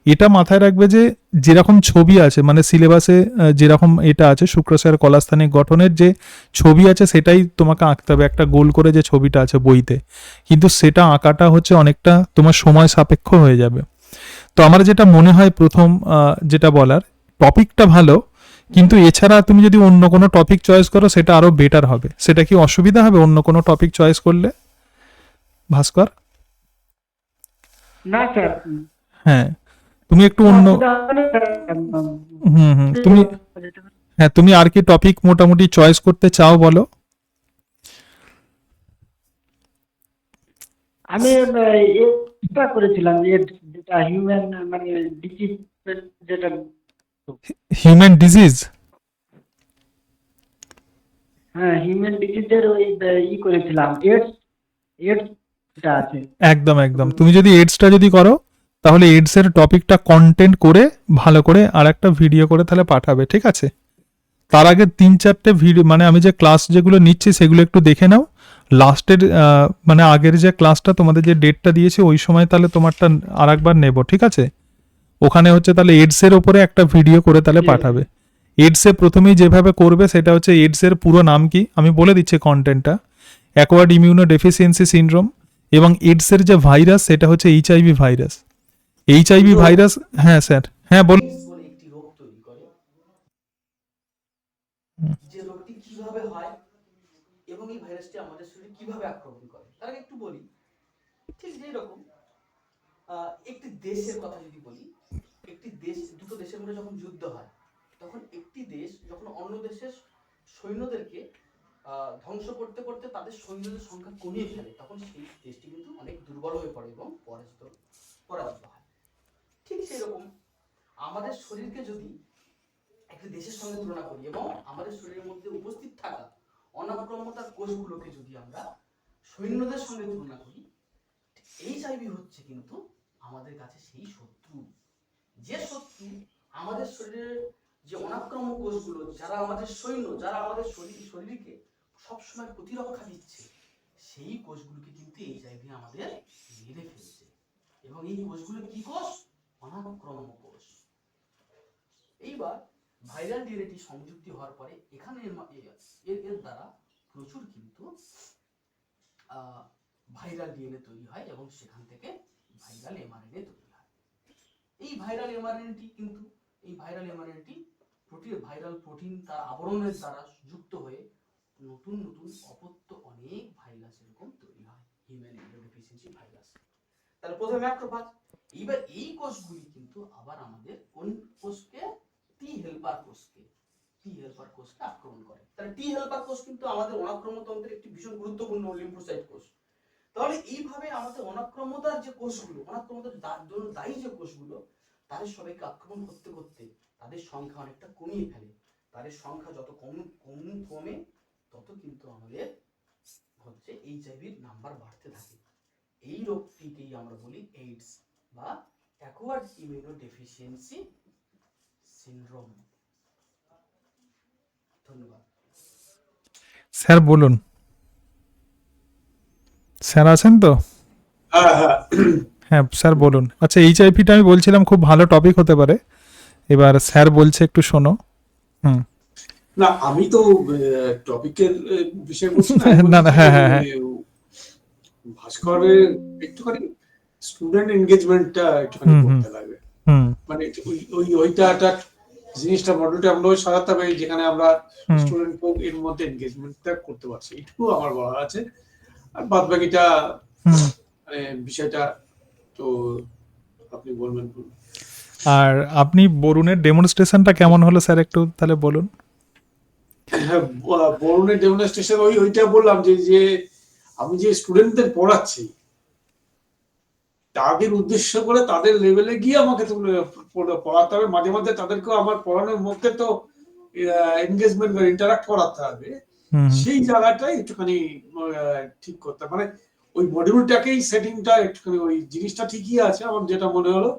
এটা মাথায় রাখবে যে যেরকম ছবি আছে মানে সিলেবাসে যেরকম এটা আছে শুক্রাশয়ের কলাস্থানিক গঠনের যে ছবি আছে সেটাই তোমাকে আঁকতে হবে, একটা গোল করে যে ছবিটা আছে বইতে, কিন্তু সেটা আঁকাটা হচ্ছে অনেকটা তোমার সময় সাপেক্ষ হয়ে যাবে। তো আমার যেটা মনে হয় প্রথম যেটা বলার, টপিকটা ভালো, কিন্তু এছাড়া তুমি যদি অন্য কোনো টপিক চয়েস করো সেটা আরো বেটার হবে। সেটা কি অসুবিধা হবে অন্য কোনো টপিক চয়েস করলে ভাস্কর? না স্যার, হ্যাঁ, তুমি একটু অন্য তুমি হ্যাঁ তুমি আর কি টপিক মোটামুটি চয়েস করতে চাও বলো? আমি এটা করেছিলাম যেটা হিউম্যান মানে ডিজিজ, যেটা হিউম্যান ডিজিজ? হ্যাঁ হিউম্যান ডিজিজের ওই করেছিলাম, এডস এটা আছে। একদম একদম, তুমি যদি এডসটা যদি করো তাহলে এডস এর টপিকটা কন্টেন্ট করে ভালো করে আর একটা ভিডিও করে তাহলে পাঠাবে, ঠিক আছে? তার আগে 3-4টে ভিডিও মানে আমি যে ক্লাস যেগুলো নিচ্ছি সেগুলো একটু দেখে নাও। লাস্টের মানে আগের যে ক্লাসটা তোমাদের যে ডেটটা দিয়েছে ওই সময় তাহলে তোমারটা আর একবার নেবো, ঠিক আছে? ওখানে হচ্ছে তাহলে এডস এর ওপরে একটা ভিডিও করে তাহলে পাঠাবে। এডস এ প্রথমেই যেভাবে করবে সেটা হচ্ছে এডস এর পুরো নাম কি আমি বলে দিচ্ছি, কন্টেন্টটা অ্যাকোয়ার্ড ইমিউনো ডেফিসিয়েন্সি সিনড্রোম, এবং এডস এর যে ভাইরাস সেটা হচ্ছে এইচআইভি ভাইরাস। এইচআইভি ভাইরাস, হ্যাঁ স্যার, হ্যাঁ বলুন। AIDS বলে একটি রোগ তৈরি করে, যে রোগটি কিভাবে হয় এবং এই ভাইরাসটি আমাদের শরীরে কিভাবে আক্রমণ করে তার আগে একটু বলি। ঠিক যেই রকম একটি দেশের কথা যদি বলি, একটি দেশ, দুটো দেশের মধ্যে যখন যুদ্ধ হয় তখন একটি দেশ যখন অন্য দেশের সৈন্যদেরকে ধ্বংস করতে করতে তাদের সৈন্যদের সংখ্যা কমিয়ে ফেলে, তখন সেই দেশটি কিন্তু অনেক দুর্বল হয়ে পড়ে এবং পরাজিত হয়। ঠিক সেই রকম আমাদের শরীরকে যদি একটি দেশের সঙ্গে তুলনা করি এবং আমাদের শরীরের মধ্যে উপস্থিত থাকা অনাক্রম্যতার কোষগুলোকে যদি আমরা সৈন্যদের সঙ্গে তুলনা করি, এইচআইভি হচ্ছে কিন্তু আমাদের কাছে সেই শত্রু, যে শত্রু আমাদের শরীরের যে অনাক্রম্য কোষগুলো, যারা আমাদের সৈন্য, যারা আমাদের শরীরকে সবসময় প্রতিরক্ষা দিচ্ছে, সেই কোষগুলোকে কিন্তু এইচআইভি আমাদের মেরে ফেলছে। এবং এই কোষগুলো কি কোষ? অনাক্রম্য কোষ। এইবার ভাইরাল ডিএনএটি সংযুক্তি হওয়ার পরে এখানে এর দ্বারা প্রচুর কিন্তু ভাইরাল ডিএনএ তৈরি হয় এবং সেখান থেকে ভাইরাল এমআরএনএ তৈরি হয়। এই ভাইরাল এমআরএনএটি ভাইরাল প্রোটিন তার আবরণের দ্বারা যুক্ত হয়ে নতুন নতুন অপত্য অনেক ভাইরাস এরকম তৈরি হয়, হিউম্যান ইমিউনোডেফিসিয়েন্সি ভাইরাস। তাহলে প্রথমে ম্যাক্রোফাজ, এইবার এই কোষগুলি কিন্তু আবার আমাদের কোন কোষকে? টি হেল্পার কোষকে আক্রমণ করে। তাহলে টি হেল্পার কোষ কিন্তু আমাদের অনাক্রম্যতন্ত্রের একটি ভীষণ গুরুত্বপূর্ণ লিম্ফোসাইট কোষ। তাহলে এইভাবে আমাদের অনাক্রম্যতার যে কোষগুলো, অনাক্রম্যতার জন্য দায়ী যে কোষগুলো, তাদের সবাইকে আক্রমণ করতে করতে তাদের সংখ্যা অনেকটা কমিয়ে ফেলে। তাদের সংখ্যা যত কমে তত কিন্তু আমাদের হচ্ছে এইচআইভির নাম্বার বাড়তে থাকে। এই রোগটিকেই আমরা বলি এইডস বা অ্যাকোয়ার্ড ইমিউনোডেফিসিয়েন্সি সিনড্রোম। ধন্যবাদ স্যার বলুন, স্যার আছেন তো? হ্যাঁ স্যার বলুন। আচ্ছা, এইচআইভিটা আমি বলছিলাম খুব ভালো টপিক হতে পারে, এবার স্যার বলছে একটু শোনো। না আমি তো টপিকের বিষয় বলছি না না, হ্যাঁ হ্যাঁ হ্যাঁ, ভাস্করের একটুখানি স্টুডেন্ট এনগেজমেন্টটা একটুখানি করতে লাগবে, মানে ওইটা একটা জিনিসটা মডেলটা আমরা সাজাতে হবে যেখানে আমরা স্টুডেন্ট এর মধ্যে এনগেজমেন্টটা করতে পারছি, একটু আমার বলা আছে। আর বাদ বাকিটা মানে বিষয়টা তো আপনি বলবেন। আর আপনি বরুণের ডেমনস্ট্রেশনটা কেমন হলো স্যার একটু তাহলে বলুন। বরুণের ডেমনস্ট্রেশন ওইটা বললাম যে আমি যে স্টুডেন্টদের পড়াচ্ছি তাদের উদ্দেশ্য করে তাদের লেভেলে গিয়ে আমাকে পড়াতে হবে, মাঝে মাঝে তাদেরকেও আমার পড়ানোর মধ্যে তো এনগেজমেন্ট বা ইন্টারাক্ট করাতে হবে, সেই জায়গাটাই একটুখানি ঠিক করতে, মানে ওই মডিউলটাকেই সেটিংটা একটুখানি ওই জিনিসটা ঠিকই আছে আমার যেটা মনে হলো,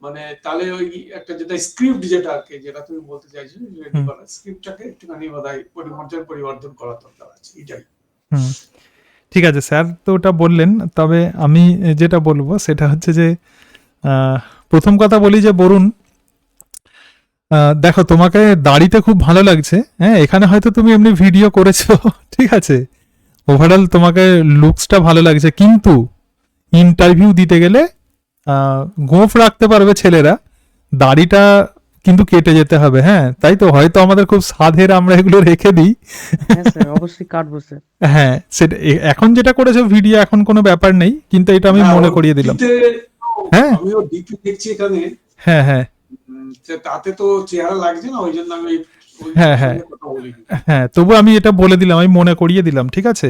মানে তাহলে ওই একটা যেটা স্ক্রিপ্ট যেটা তুমি বলতে চাইছো স্ক্রিপ্টটাকে একটুখানি বোধহয় পরিবর্তন করার দরকার আছে, এটাই। ঠিক আছে স্যার, তো ওটা বললেন, তবে আমি যেটা বলবো সেটা হচ্ছে যে প্রথম কথা বলি যে বরুণ, দেখো তোমাকে দাড়িতে খুব ভালো লাগছে, হ্যাঁ, এখানে হয়তো তুমি এমনি ভিডিও করেছো ঠিক আছে, ওভারঅল তোমাকে লুকসটা ভালো লাগছে, কিন্তু ইন্টারভিউ দিতে গেলে গোঁফ রাখতে পারবে ছেলেরা, দাড়িটা কিন্তু কেটে যেতে হবে, হ্যাঁ, তাই তো, হয়তো আমাদের খুব সাধের আমরা এগুলো রেখে দিই। হ্যাঁ স্যার, অবশ্যই কাটবো স্যার। হ্যাঁ, সেটা এখন যেটা করেছো ভিডিও, এখন কোনো ব্যাপার নেই, কিন্তু এটা আমি মনে করিয়ে দিলাম। হ্যাঁ আমিও ডিপি দেখছি এখানে, হ্যাঁ হ্যাঁ তাতে তো চেহারা লাগছে না, ওই জন্য আমি ওই হ্যাঁ, হ্যাঁ। কথা বলিনি। হ্যাঁ, তবু আমি এটা বলে দিলাম, আমি মনে করিয়ে দিলাম, ঠিক আছে।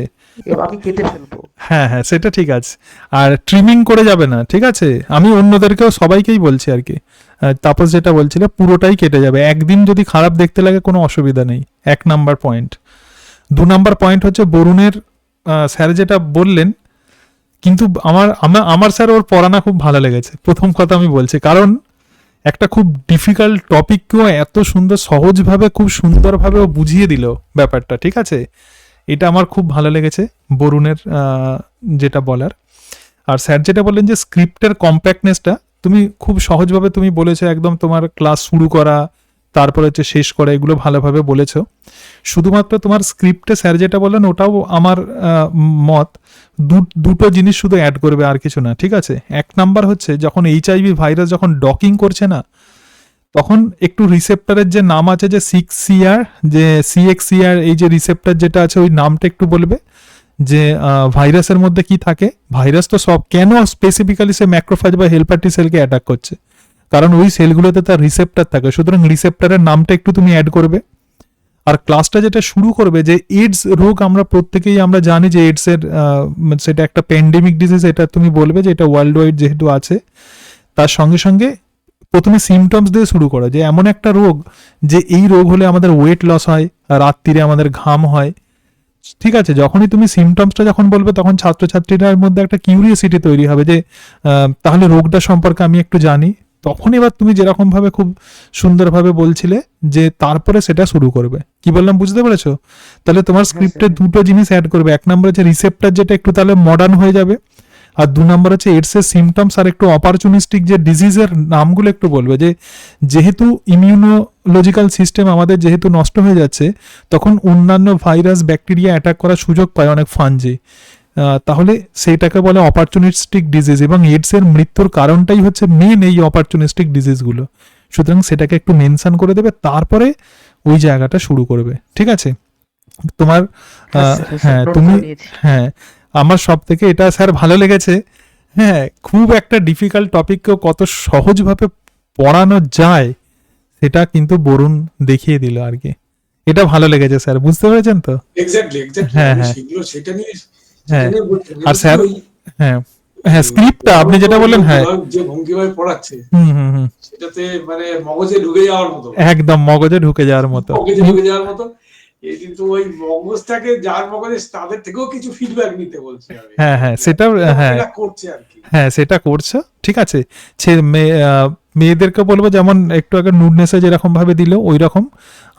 আমি কেটে ফেলবো। হ্যাঁ হ্যাঁ, সেটা ঠিক আছে, আর ট্রিমিং করে যাবে না, ঠিক আছে, আমি অন্যদেরকেও সবাইকেই বলছি আর কি। তাপস যেটা বলছিল পুরোটাই কেটে যাবে, একদিন যদি খারাপ দেখতে লাগে কোনো অসুবিধা নেই, 1 নাম্বার পয়েন্ট। 2 নাম্বার পয়েন্ট হচ্ছে বরুণের স্যার যেটা বললেন, কিন্তু আমার স্যার ওর পড়ানো খুব ভালো লেগেছে, প্রথম কথা আমি বলছি, কারণ একটা খুব ডিফিকাল্ট টপিককেও এত সুন্দর সহজভাবে খুব সুন্দরভাবে ও বুঝিয়ে দিল ব্যাপারটা, ঠিক আছে, এটা আমার খুব ভালো লেগেছে বরুণের যেটা বলার। আর স্যার যেটা বললেন যে স্ক্রিপ্টের কম্প্যাক্টনেসটা তুমি খুব সহজভাবে তুমি বলেছো, একদম তোমার ক্লাস শুরু করা তারপরে হচ্ছে শেষ করা, এগুলো ভালোভাবে বলেছো। শুধুমাত্র তোমার স্ক্রিপ্টে স্যার যেটা বললেন ওটাও আমার মত, দুটো জিনিস শুধু অ্যাড করবে, আর কিছু না, ঠিক আছে। 1 নাম্বার হচ্ছে যখন HIV ভাইরাস যখন ডকিং করছে না, তখন একটু রিসেপ্টরের যে নাম আছে যে 6CR, যে CXCR, এই যে রিসেপ্টর যেটা আছে ওই নামটা একটু বলবে, যে ভাইরাসের মধ্যে কি থাকে। ভাইরাস তো সব, কেন স্পেসিফিক্যালি সে ম্যাক্রোফেজ বা হেলপার টি সেলকে অ্যাটাক করছে, কারণ ওই সেলগুলোতে তার রিসেপ্টর থাকে, সুতরাং রিসেপ্টরের নামটা একটু তুমি অ্যাড করবে। আর ক্লাসটা যেটা শুরু করবে, যে এইডস রোগ আমরা প্রত্যেকেই আমরা জানি যে এইডসের সেটা একটা প্যান্ডেমিক ডিজিজ, এটা তুমি বলবে যে এটা ওয়ার্ল্ড ওয়াইড যেহেতু আছে, তার সঙ্গে সঙ্গে প্রথমে সিমটমস দিয়ে শুরু করা, যে এমন একটা রোগ যে এই রোগ হলে আমাদের ওয়েট লস হয়, রাত্রিরে আমাদের ঘাম হয়, ঠিক আছে। যখনই তুমি সিমটমসটা যখন বলবে, তখন ছাত্রছাত্রীদের মধ্যে একটা কিউরিওসিটি তৈরি হবে যে তাহলে রোগটা সম্পর্কে আমি একটু জানি। তখন এবার তুমি যেরকম ভাবে খুব সুন্দরভাবে বলছিলে, যে তারপরে সেটা শুরু করবে, কি বললাম বুঝতে পেরেছো? তাহলে তোমার স্ক্রিপ্টে দুটো জিনিস অ্যাড করবে, 1 নম্বর হচ্ছে রিসেপ্টর, যেটা একটু তাহলে মডার্ন হয়ে যাবে, আর 2 নম্বর হচ্ছে এডসের সিমটমস, আর একটু অপরচুনিস্টিক যে ডিজিজের নামগুলো একটু বলবে, যে যেহেতু ইমিউনোলজিক্যাল সিস্টেম আমাদের যেহেতু নষ্ট হয়ে যাচ্ছে, তখন অন্যান্য ভাইরাস ব্যাকটেরিয়া অ্যাটাক করার সুযোগ পায় অনেক ফাঞ্জি, তাহলে সেইটাকে বলে অপরচুনিস্টিক ডিজিজ, এবং এডসের মৃত্যুর কারণটাই হচ্ছে মেন এই অপরচুনিস্টিক ডিজিজগুলো, সুতরাং সেটাকে একটু মেনশন করে দেবে, তারপরে ওই জায়গাটা শুরু করবে, ঠিক আছে। তোমার হ্যাঁ তুমি হ্যাঁ, আমার সব থেকে এটা স্যার ভালো লেগেছে, হ্যাঁ, খুব একটা ডিফিকাল্ট টপিককেও কত সহজভাবে পড়ানো যায় সেটা কিন্তু বরুণ দেখিয়ে দিল আর কি, এটা ভালো লেগেছে স্যার, বুঝতে পেরেছেন তো? এক্স্যাক্টলি হ্যাঁ হ্যাঁ সেটা নিয়ে হ্যাঁ, আর স্যার হ্যাঁ হ্যাঁ স্ক্রিপ্টটা আপনি যেটা বললেন, হ্যাঁ যে ভঙ্গিমায় পড়াচ্ছে হুম সেটাতে মানে মগজে ঢুকে যাওয়ার মতো, একদম মগজে ঢুকে যাওয়ার মতো, মগজে ঢুকে যাওয়ার মতো। কিন্তু ওই মগজটাকে, যার মগজে, তাদের থেকেও কিছু ফিডব্যাক নিতে বলছে। হ্যাঁ হ্যাঁ সেটা হ্যাঁ করছে আর কি, হ্যাঁ সেটা করছে, ঠিক আছে। মেয়েদেরকে বলবো যেমন একটু আগে নুডনেসে যেরকম ভাবে দিল ওই রকম,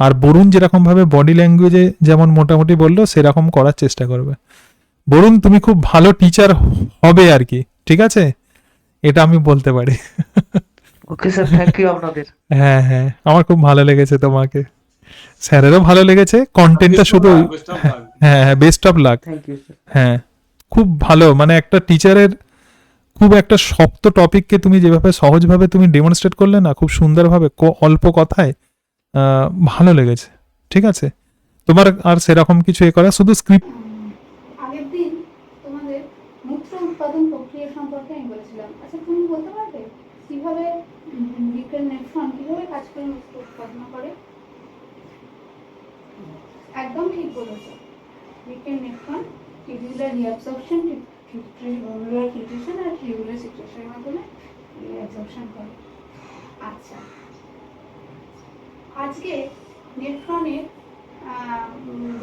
আর বরুণ যেরকম ভাবে বডি ল্যাঙ্গুয়েজে যেমন মোটামুটি বললো সেরকম করার চেষ্টা করবে। বরুণ তুমি খুব ভালো টিচার হবে আর কি, ঠিক আছে, এটা আমি বলতে পারি। ওকে স্যার, থ্যাংক ইউ আপনাদের। হ্যাঁ হ্যাঁ, আমার খুব ভালো লেগেছে তোমাকে, স্যারেরও ভালো লেগেছে, কন্টেন্টটা শুধু হ্যাঁ হ্যাঁ best of luck. Thank you sir. হ্যাঁ, খুব ভালো, মানে একটা টিচারের খুব একটা শক্ত টপিককে তুমি যেভাবে সহজভাবে তুমি ডেমনস্ট্রেট করলে না, খুব সুন্দরভাবে অল্প কথায়, ভালো লেগেছে, ঠিক আছে। তোমার আর সেরকম কিছু এ করা, শুধু স্ক্রিপ্ট। আগের দিন তোমাদের মূত্র উৎপাদন প্রক্রিয়া সম্পর্কে আমি বলেছিলাম। আচ্ছা, তুমি বলতে পারবে কিভাবে বিক্রের নেফ্রন কিভাবে কাজ করে মূত্র উৎপাদন করে? একদম ঠিক বলেছো, বিক্রের নেফ্রন টিউবুলার রিঅ্যাবসর্পশন, টিউবুলার ফিল্ট্রেশন আর টিউবুলার সিক্রেশনের মাধ্যমে রিঅ্যাবসর্পশন করে। আচ্ছা, আজকে নেফ্রনের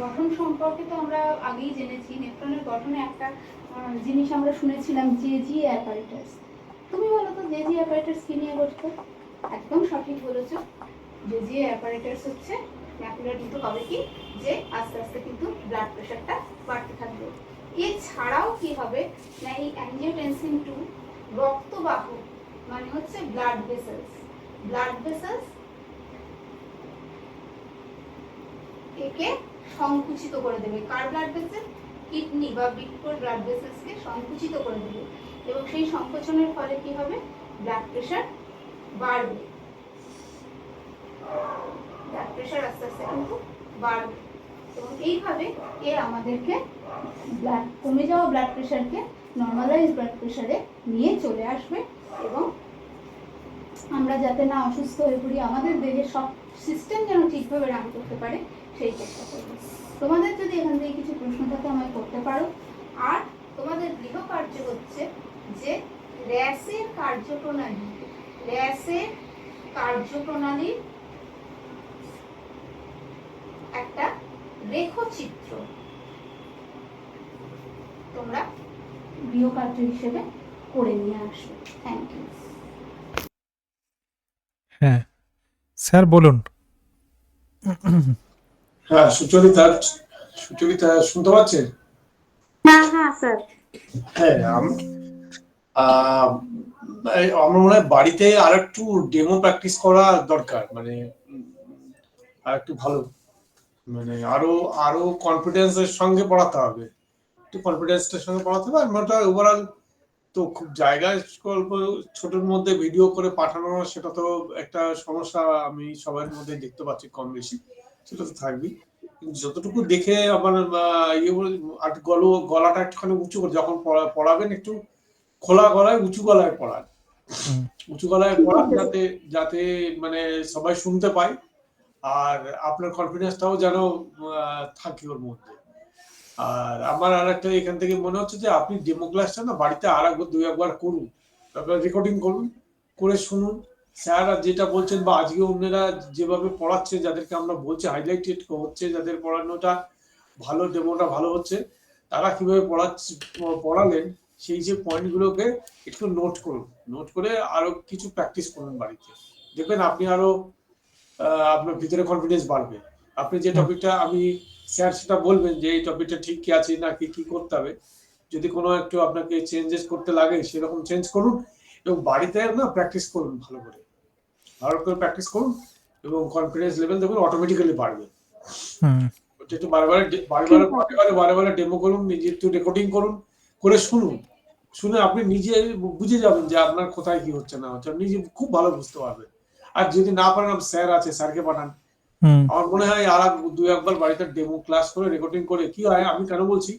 গঠন সম্পর্কে তো আমরা আগেই জেনেছি। নেফ্রনের গঠনে একটা জিনিস আমরা শুনেছিলাম, জেজি অ্যাপারেটাস। তুমি বলো তো জেজি অ্যাপারেটাস কি নিয়ে গঠিত? একদম সঠিক বলেছো, জেজি অ্যাপারেটাস হচ্ছে ম্যাকুলার দ্রুত হবে কি, যে আস্তে আস্তে কিন্তু ব্লাড প্রেশারটা বাড়তে থাকবে। এছাড়াও কি হবে না, এই অ্যাঞ্জিওটেনসিন 2 রক্তবাহ মানে হচ্ছে ব্লাড ভেসেলস। ব্লাড ভেসেলস একে সংকুচিত করে দেবে। কার ব্লাড ভেসেল? কিডনি বা বৃক্কর ব্লাড ভেসেলসকে সংকুচিত করে দেবে, এবং সেই সংকোচনের ফলে কি হবে? ব্লাড প্রেশার বাড়বে। ব্লাড প্রেশার আস্তে আস্তে কিন্তু বাড়বে, এবং এইভাবে এ আমাদেরকে ব্লাড কমে যাওয়া ব্লাড প্রেশারকে নর্মালাইজ ব্লাড প্রেশারে নিয়ে চলে আসবে, এবং আমরা যাতে না অসুস্থ হয়ে পড়ি, আমাদের দেহের সব সিস্টেম যেন ঠিকভাবে রান করতে পারে সেই চেষ্টা করবে। তোমাদের যদি এখান থেকে কিছু প্রশ্ন থাকে আমায় করতে পারো। আর তোমাদের গৃহ কার্য হচ্ছে যে র্যাসের কার্যপ্রণালী, র্যাসের কার্যপ্রণালীর একটা রেখচিত্র তোমরা গৃহকার্য হিসেবে করে নিয়ে আসবে। Thank you. হ্যাঁ স্যার বলুন। হ্যাঁ, সুচরিতা শুনতে পাচ্ছেন? হ্যাঁ হ্যাঁ স্যার। হ্যাঁ, আমার মনে হয় বাড়িতে আর একটু ডেমো প্র্যাকটিস করা দরকার, মানে আর একটু ভালো, মানে আরো কনফিডেন্সের সঙ্গে পড়াতে হবে, একটু কনফিডেন্সের সঙ্গে পড়াতে হবে। আর মোটা ওভারঅল তো খুব জায়গায় ছোটোর মধ্যে ভিডিও করে পাঠানো, সেটা তো একটা সমস্যা আমি সবার মধ্যে দেখতে পাচ্ছি কম বেশি, সেটা তো থাকবেই। যতটুকু দেখে আমার গলাটা একটুখানি উঁচু করে যখন পড়াবেন, একটু খোলা গলায় উঁচু গলায় পড়ান, উঁচু গলায় পড়ান, যাতে মানে সবাই শুনতে পায়, আর আপনার কনফিডেন্সটাও যেন থাকে ওর মধ্যে। আর আমার আর একটা এখান থেকে মনে হচ্ছে যে আপনি ডেমো ক্লাসটা না বাড়িতে আর একবার 2-1 করুন, তারপরে রেকর্ডিং করুন, করে শুনুন স্যার যেটা বলছেন, বা আজকে অন্যরা যেভাবে পড়াচ্ছে, যাদেরকে আমরা বলছি হাইলাইটেড হচ্ছে, যাদের পড়ানোটা ভালো, ডেমোটা ভালো হচ্ছে, তারা কিভাবে পড়ালেন সেই যে পয়েন্টগুলোকে একটু নোট করুন, নোট করে আরো কিছু প্র্যাকটিস করুন বাড়িতে, দেখবেন আপনি আরো আপনার ভিতরে কনফিডেন্স বাড়বে। আপনি যে টপিকটা আমি স্যার সেটা বলবেন যে এই টপিকটা ঠিক কি আছে না কি করতে হবে, যদি কোনো একটু আপনাকে চেঞ্জেস করতে লাগে সেরকম চেঞ্জ করুন, এবং বাড়িতে না প্র্যাকটিস করুন, ভালো করে প্র্যাকটিস করুন, এবং কনফিডেন্স লেভেল দেখুন অটোমেটিক্যালি বাড়বে। একটু বারে ডেমো করুন, নিজে একটু রেকর্ডিং করুন, করে শুনুন, শুনে আপনি নিজে বুঝে যাবেন যে আপনার কোথায় কি হচ্ছে না হচ্ছে, আপনি নিজে খুব ভালো বুঝতে পারবেন। আর যদি না পারেন, স্যার আছে, স্যারকে পাঠান। আমার মনে হয় আর 2-1 বাড়িতে ডেমো ক্লাস করে রেকর্ডিং করে কি হয়, আমি কেন বলছি,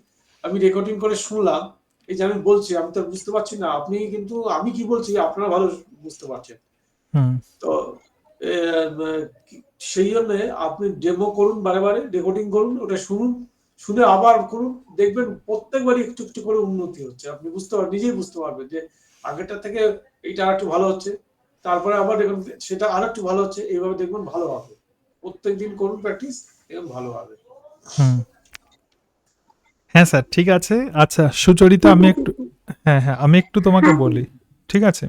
আমি রেকর্ডিং করে শুনলাম, এই যে আমি বলছি, আমি তো বুঝতে পারছি না, আপনি কিন্তু আমি কি বলছি আপনারা ভালো বুঝতে পারছেন। তো সেই জন্য আপনি ডেমো করুন, বারে রেকর্ডিং করুন, ওটা শুনুন, শুনে আবার করুন, দেখবেন প্রত্যেকবারই একটু একটু করে উন্নতি হচ্ছে, আপনি নিজেই বুঝতে পারবেন যে আগেরটা থেকে এইটা আর একটু ভালো হচ্ছে, তারপরে আবার দেখুন সেটা আর একটু ভালো হচ্ছে, এইভাবে দেখবেন ভালো হবে। প্রত্যেকদিন করুন প্র্যাকটিস, এবং ভালো হবে। হ্যাঁ স্যার, ঠিক আছে। আচ্ছা সুচরিতা, আমি একটু তোমাকে বলি, ঠিক আছে?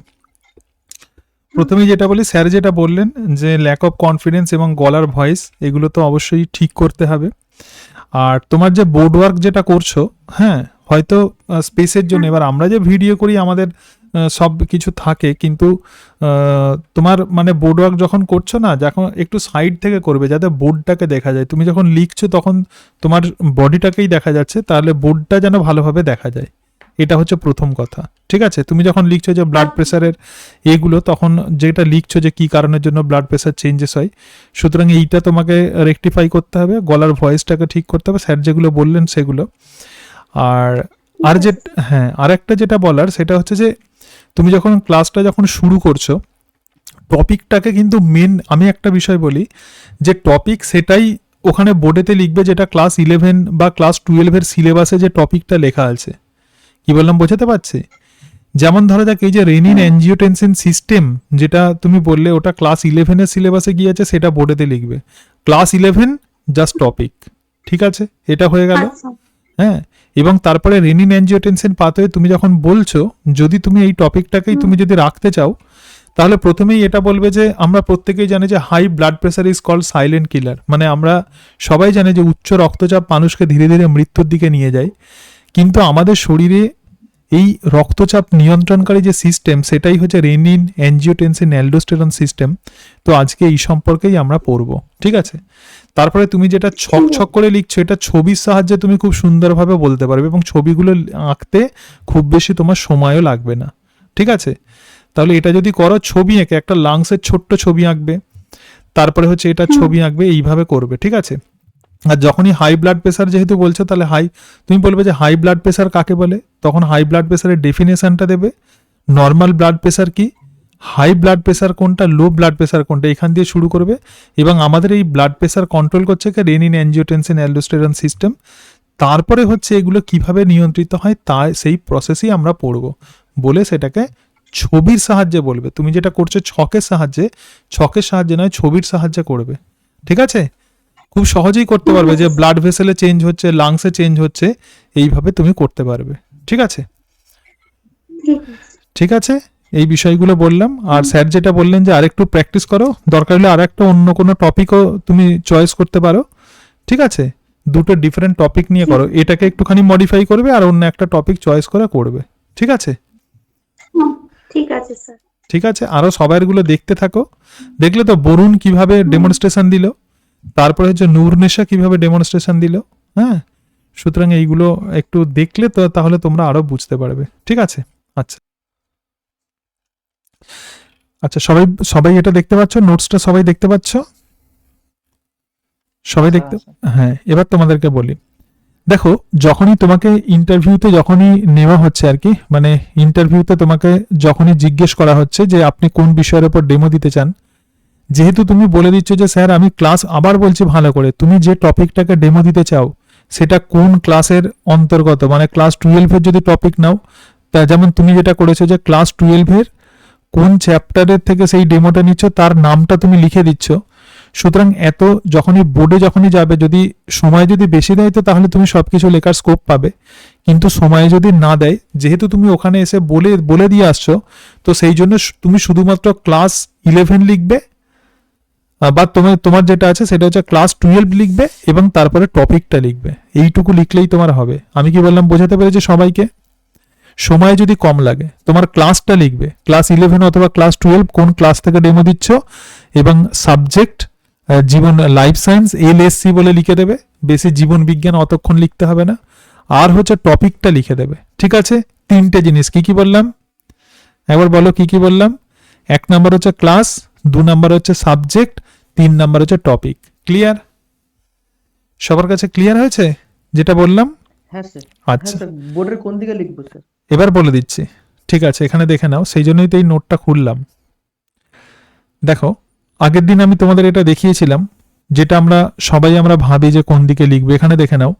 প্রথমে যেটা বলি, স্যার যেটা বললেন যে ল্যাক অফ কনফিডেন্স এবং গলার ভয়েস, এগুলো তো অবশ্যই ঠিক করতে হবে। আর তোমার যে বোর্ড ওয়ার্ক যেটা করছো, হ্যাঁ হয়তো স্পেসের জন্য, এবার আমরা যে ভিডিও করি আমাদের সব কিছু থাকে, কিন্তু তোমার মানে বোর্ড ওয়ার্ক যখন করছো না, যখন একটু সাইড থেকে করবে যাতে বোর্ডটাকে দেখা যায়। তুমি যখন লিখছো তখন তোমার বডিটাকেই দেখা যাচ্ছে, তাহলে বোর্ডটা যেন ভালোভাবে দেখা যায়, এটা হচ্ছে প্রথম কথা, ঠিক আছে? তুমি যখন লিখছো যে ব্লাড প্রেশারের এগুলো, তখন যেটা লিখছো যে কি কারণের জন্য ব্লাড প্রেশার চেঞ্জেস হয়, সুতরাং এইটা তোমাকে রেকটিফাই করতে হবে, গলার ভয়েসটাকে ঠিক করতে হবে, স্যার যেগুলো বললেন সেগুলো। আর একটা যেটা বলার, সেটা হচ্ছে যে তুমি যখন ক্লাসটা শুরু করছো, টপিকটাকে কিন্তু আমি একটা বিষয় বলি, যে টপিক সেটাই ওখানে বোর্ডেতে লিখবে যেটা ক্লাস 11 বা ক্লাস 12-এর সিলেবাসে যে টপিকটা লেখা আছে। কি বললাম বোঝাতে পারছি? যেমন ধরো যাক, এই যে রেনিন অ্যাঞ্জিওটেনসিন সিস্টেম যেটা তুমি বললে, ওটা ক্লাস 11-এর সিলেবাসে কি আছে সেটা বোর্ডেতে লিখবে, ক্লাস 11 জাস্ট টপিক, ঠিক আছে? এটা হয়ে গেল। হ্যাঁ, এবং তারপরে রেনিন অ্যাঞ্জিওটেনসিন পাথওয়ে তুমি যখন বলছো, যদি তুমি এই টপিকটাকেই তুমি যদি রাখতে চাও, তাহলে প্রথমেই এটা বলবে যে আমরা প্রত্যেকেই জানি যে high blood pressure is called silent killer, মানে আমরা সবাই জানি যে উচ্চ রক্তচাপ মানুষকে ধীরে ধীরে মৃত্যুর দিকে নিয়ে যায়, কিন্তু আমাদের শরীরে এই রক্তচাপ নিয়ন্ত্রণকারী যে সিস্টেম সেটাই হচ্ছে রেনিন অ্যাঞ্জিওটেনসিন অ্যালডোস্টেরন সিস্টেম। তো আজকে এই সম্পর্কেই আমরা পড়ব, ঠিক আছে? তারপরে তুমি যেটা ছক ছক করে লিখছো এটা ছবির সাহায্যে তুমি খুব সুন্দরভাবে বলতে পারবে এবং ছবিগুলো আঁকতে খুব বেশি তোমার সময়ও লাগবে না, ঠিক আছে? তাহলে এটা যদি করো, ছবি এঁকে একটা লাংসের ছোট্ট ছবি আঁকবে, তারপরে হচ্ছে এটা ছবি আঁকবে, এইভাবে করবে, ঠিক আছে? আর যখনই হাই ব্লাড প্রেশার যেহেতু বলছো, তাহলে তুমি বলবে যে হাই ব্লাড প্রেশার কাকে বলে, তখন হাই ব্লাড প্রেশারের ডেফিনেশনটা দেবে, নর্মাল ব্লাড প্রেশার কি, হাই ব্লাড প্রেশার কোনটা, লো ব্লাড প্রেশার কোনটা, এখান দিয়ে শুরু করবে। এবং আমাদের এই ব্লাড প্রেশার কন্ট্রোল করছে কি রেনিন অ্যাঞ্জিওটেনসিন অ্যালডোস্টেরন সিস্টেম। তারপরে হচ্ছে এগুলো কিভাবে নিয়ন্ত্রিত হয় তা সেই প্রসেসই আমরা পড়ব, বলে সেটাকে ছবির সাহায্যে বলবে। তুমি যেটা করছো ছকের সাহায্যে নয়, ছবির সাহায্যে করবে, ঠিক আছে? খুব সহজেই করতে পারবে যে ব্লাড ভেসেলে চেঞ্জ হচ্ছে, লাংসে চেঞ্জ হচ্ছে, এইভাবে তুমি করতে পারবে, ঠিক আছে? ঠিক আছে, এই বিষয়গুলো বললাম। আর স্যার যেটা বললেন যে আরেকটু প্র্যাকটিস করো, দরকার হলে আর একটা অন্য কোনো টপিকও তুমি চয়েস করতে পারো, ঠিক আছে? দুটো ডিফারেন্ট টপিক নিয়ে করো, এটাকে একটুখানি মডিফাই করবে আর অন্য একটা টপিক চয়েস করে করবে, ঠিক আছে? ঠিক আছে স্যার। ঠিক আছে, আরো সবাইগুলো দেখতে থাকো। দেখলে তো বরুণ কিভাবে ডেমনস্ট্রেশন দিল, তারপরে হচ্ছে নূরনেশা কিভাবে ডেমনস্ট্রেশন দিল। হ্যাঁ, সুতরাং এইগুলো একটু দেখলে তো তাহলে তোমরা আরো বুঝতে পারবে, ঠিক আছে? আচ্ছা আচ্ছা, সবাই এটা দেখতে পাচ্ছ, নোটসটা সবাই দেখতে পাচ্ছ? সবাই দেখতে, হ্যাঁ। এবার তোমাদেরকে বলি, দেখো যখনই তোমাকে ইন্টারভিউতে যখনই নেওয়া হচ্ছে আর কি, মানে ইন্টারভিউতে তোমাকে যখনই জিজ্ঞেস করা হচ্ছে যে আপনি কোন বিষয়ের উপর ডেমো দিতে চান, যেহেতু তুমি বলে দিচ্ছ যে স্যার আমি ক্লাস, আবার বলছি ভালো করে, তুমি যে টপিকটাকে ডেমো দিতে চাও সেটা কোন ক্লাসের অন্তর্গত, মানে ক্লাস 12-এর যদি টপিক নাও, তা যেমন তুমি যেটা করেছো যে ক্লাস 12-এর কোন চ্যাপ্টারের থেকে সেই ডেমোটা নিচ্ছ তার নামটা তুমি লিখে দিচ্ছ। সুতরাং এত যখনই বোর্ডে যখনই যাবে, যদি সময় যদি বেশি দেয় তো তাহলে তুমি সবকিছু লেখার স্কোপ পাবে, কিন্তু সময় যদি না দেয়, যেহেতু তুমি ওখানে এসে বলে দিয়ে আসছো, তো সেই জন্য তুমি শুধুমাত্র ক্লাস 11 লিখবে, বা তোমার যেটা আছে সেটা হচ্ছে ক্লাস 12 লিখবে এবং তারপরে টপিকটা লিখবে, এইটুকু লিখলেই তোমার হবে। আমি কি বললাম বোঝাতে পেরেছি সবাইকে? সময় যদি কম লাগে তোমার ক্লাসটা লিখবে, ক্লাস 11 অথবা ক্লাস 12 কোন ক্লাস থেকে ডেমো দিচ্ছ, এবং সাবজেক্ট জীবন লাইফ সায়েন্স LSC বলে লিখে দেবে, বেশি জীবন বিজ্ঞান অতক্ষণ লিখতে হবে না। আর হচ্ছে টপিকটা লিখে দেবে, ঠিক আছে? তিনটে জিনিস কি কি বললাম একবার বলো, কি কি বললাম? 1 নাম্বার হচ্ছে ক্লাস, 2 নাম্বার হচ্ছে সাবজেক্ট, 3 নাম্বার হচ্ছে টপিক। ক্লিয়ার? সবার কাছে ক্লিয়ার হয়েছে যেটা বললাম? হ্যাঁ স্যার। আচ্ছা, হ্যাঁ স্যার, বোর্ডের কোন দিকে লিখবো স্যার? এবার বলে দিচ্ছি, ঠিক আছে? এখানে দেখে নাও, সেই জন্যই তো এই নোটটা খুললাম। দেখো, আগের দিন আমি তোমাদের এটা দেখিয়েছিলাম, যেটা আমরা ভাবি যে কোন দিকে লিখবে। এখানে দেখে নাও,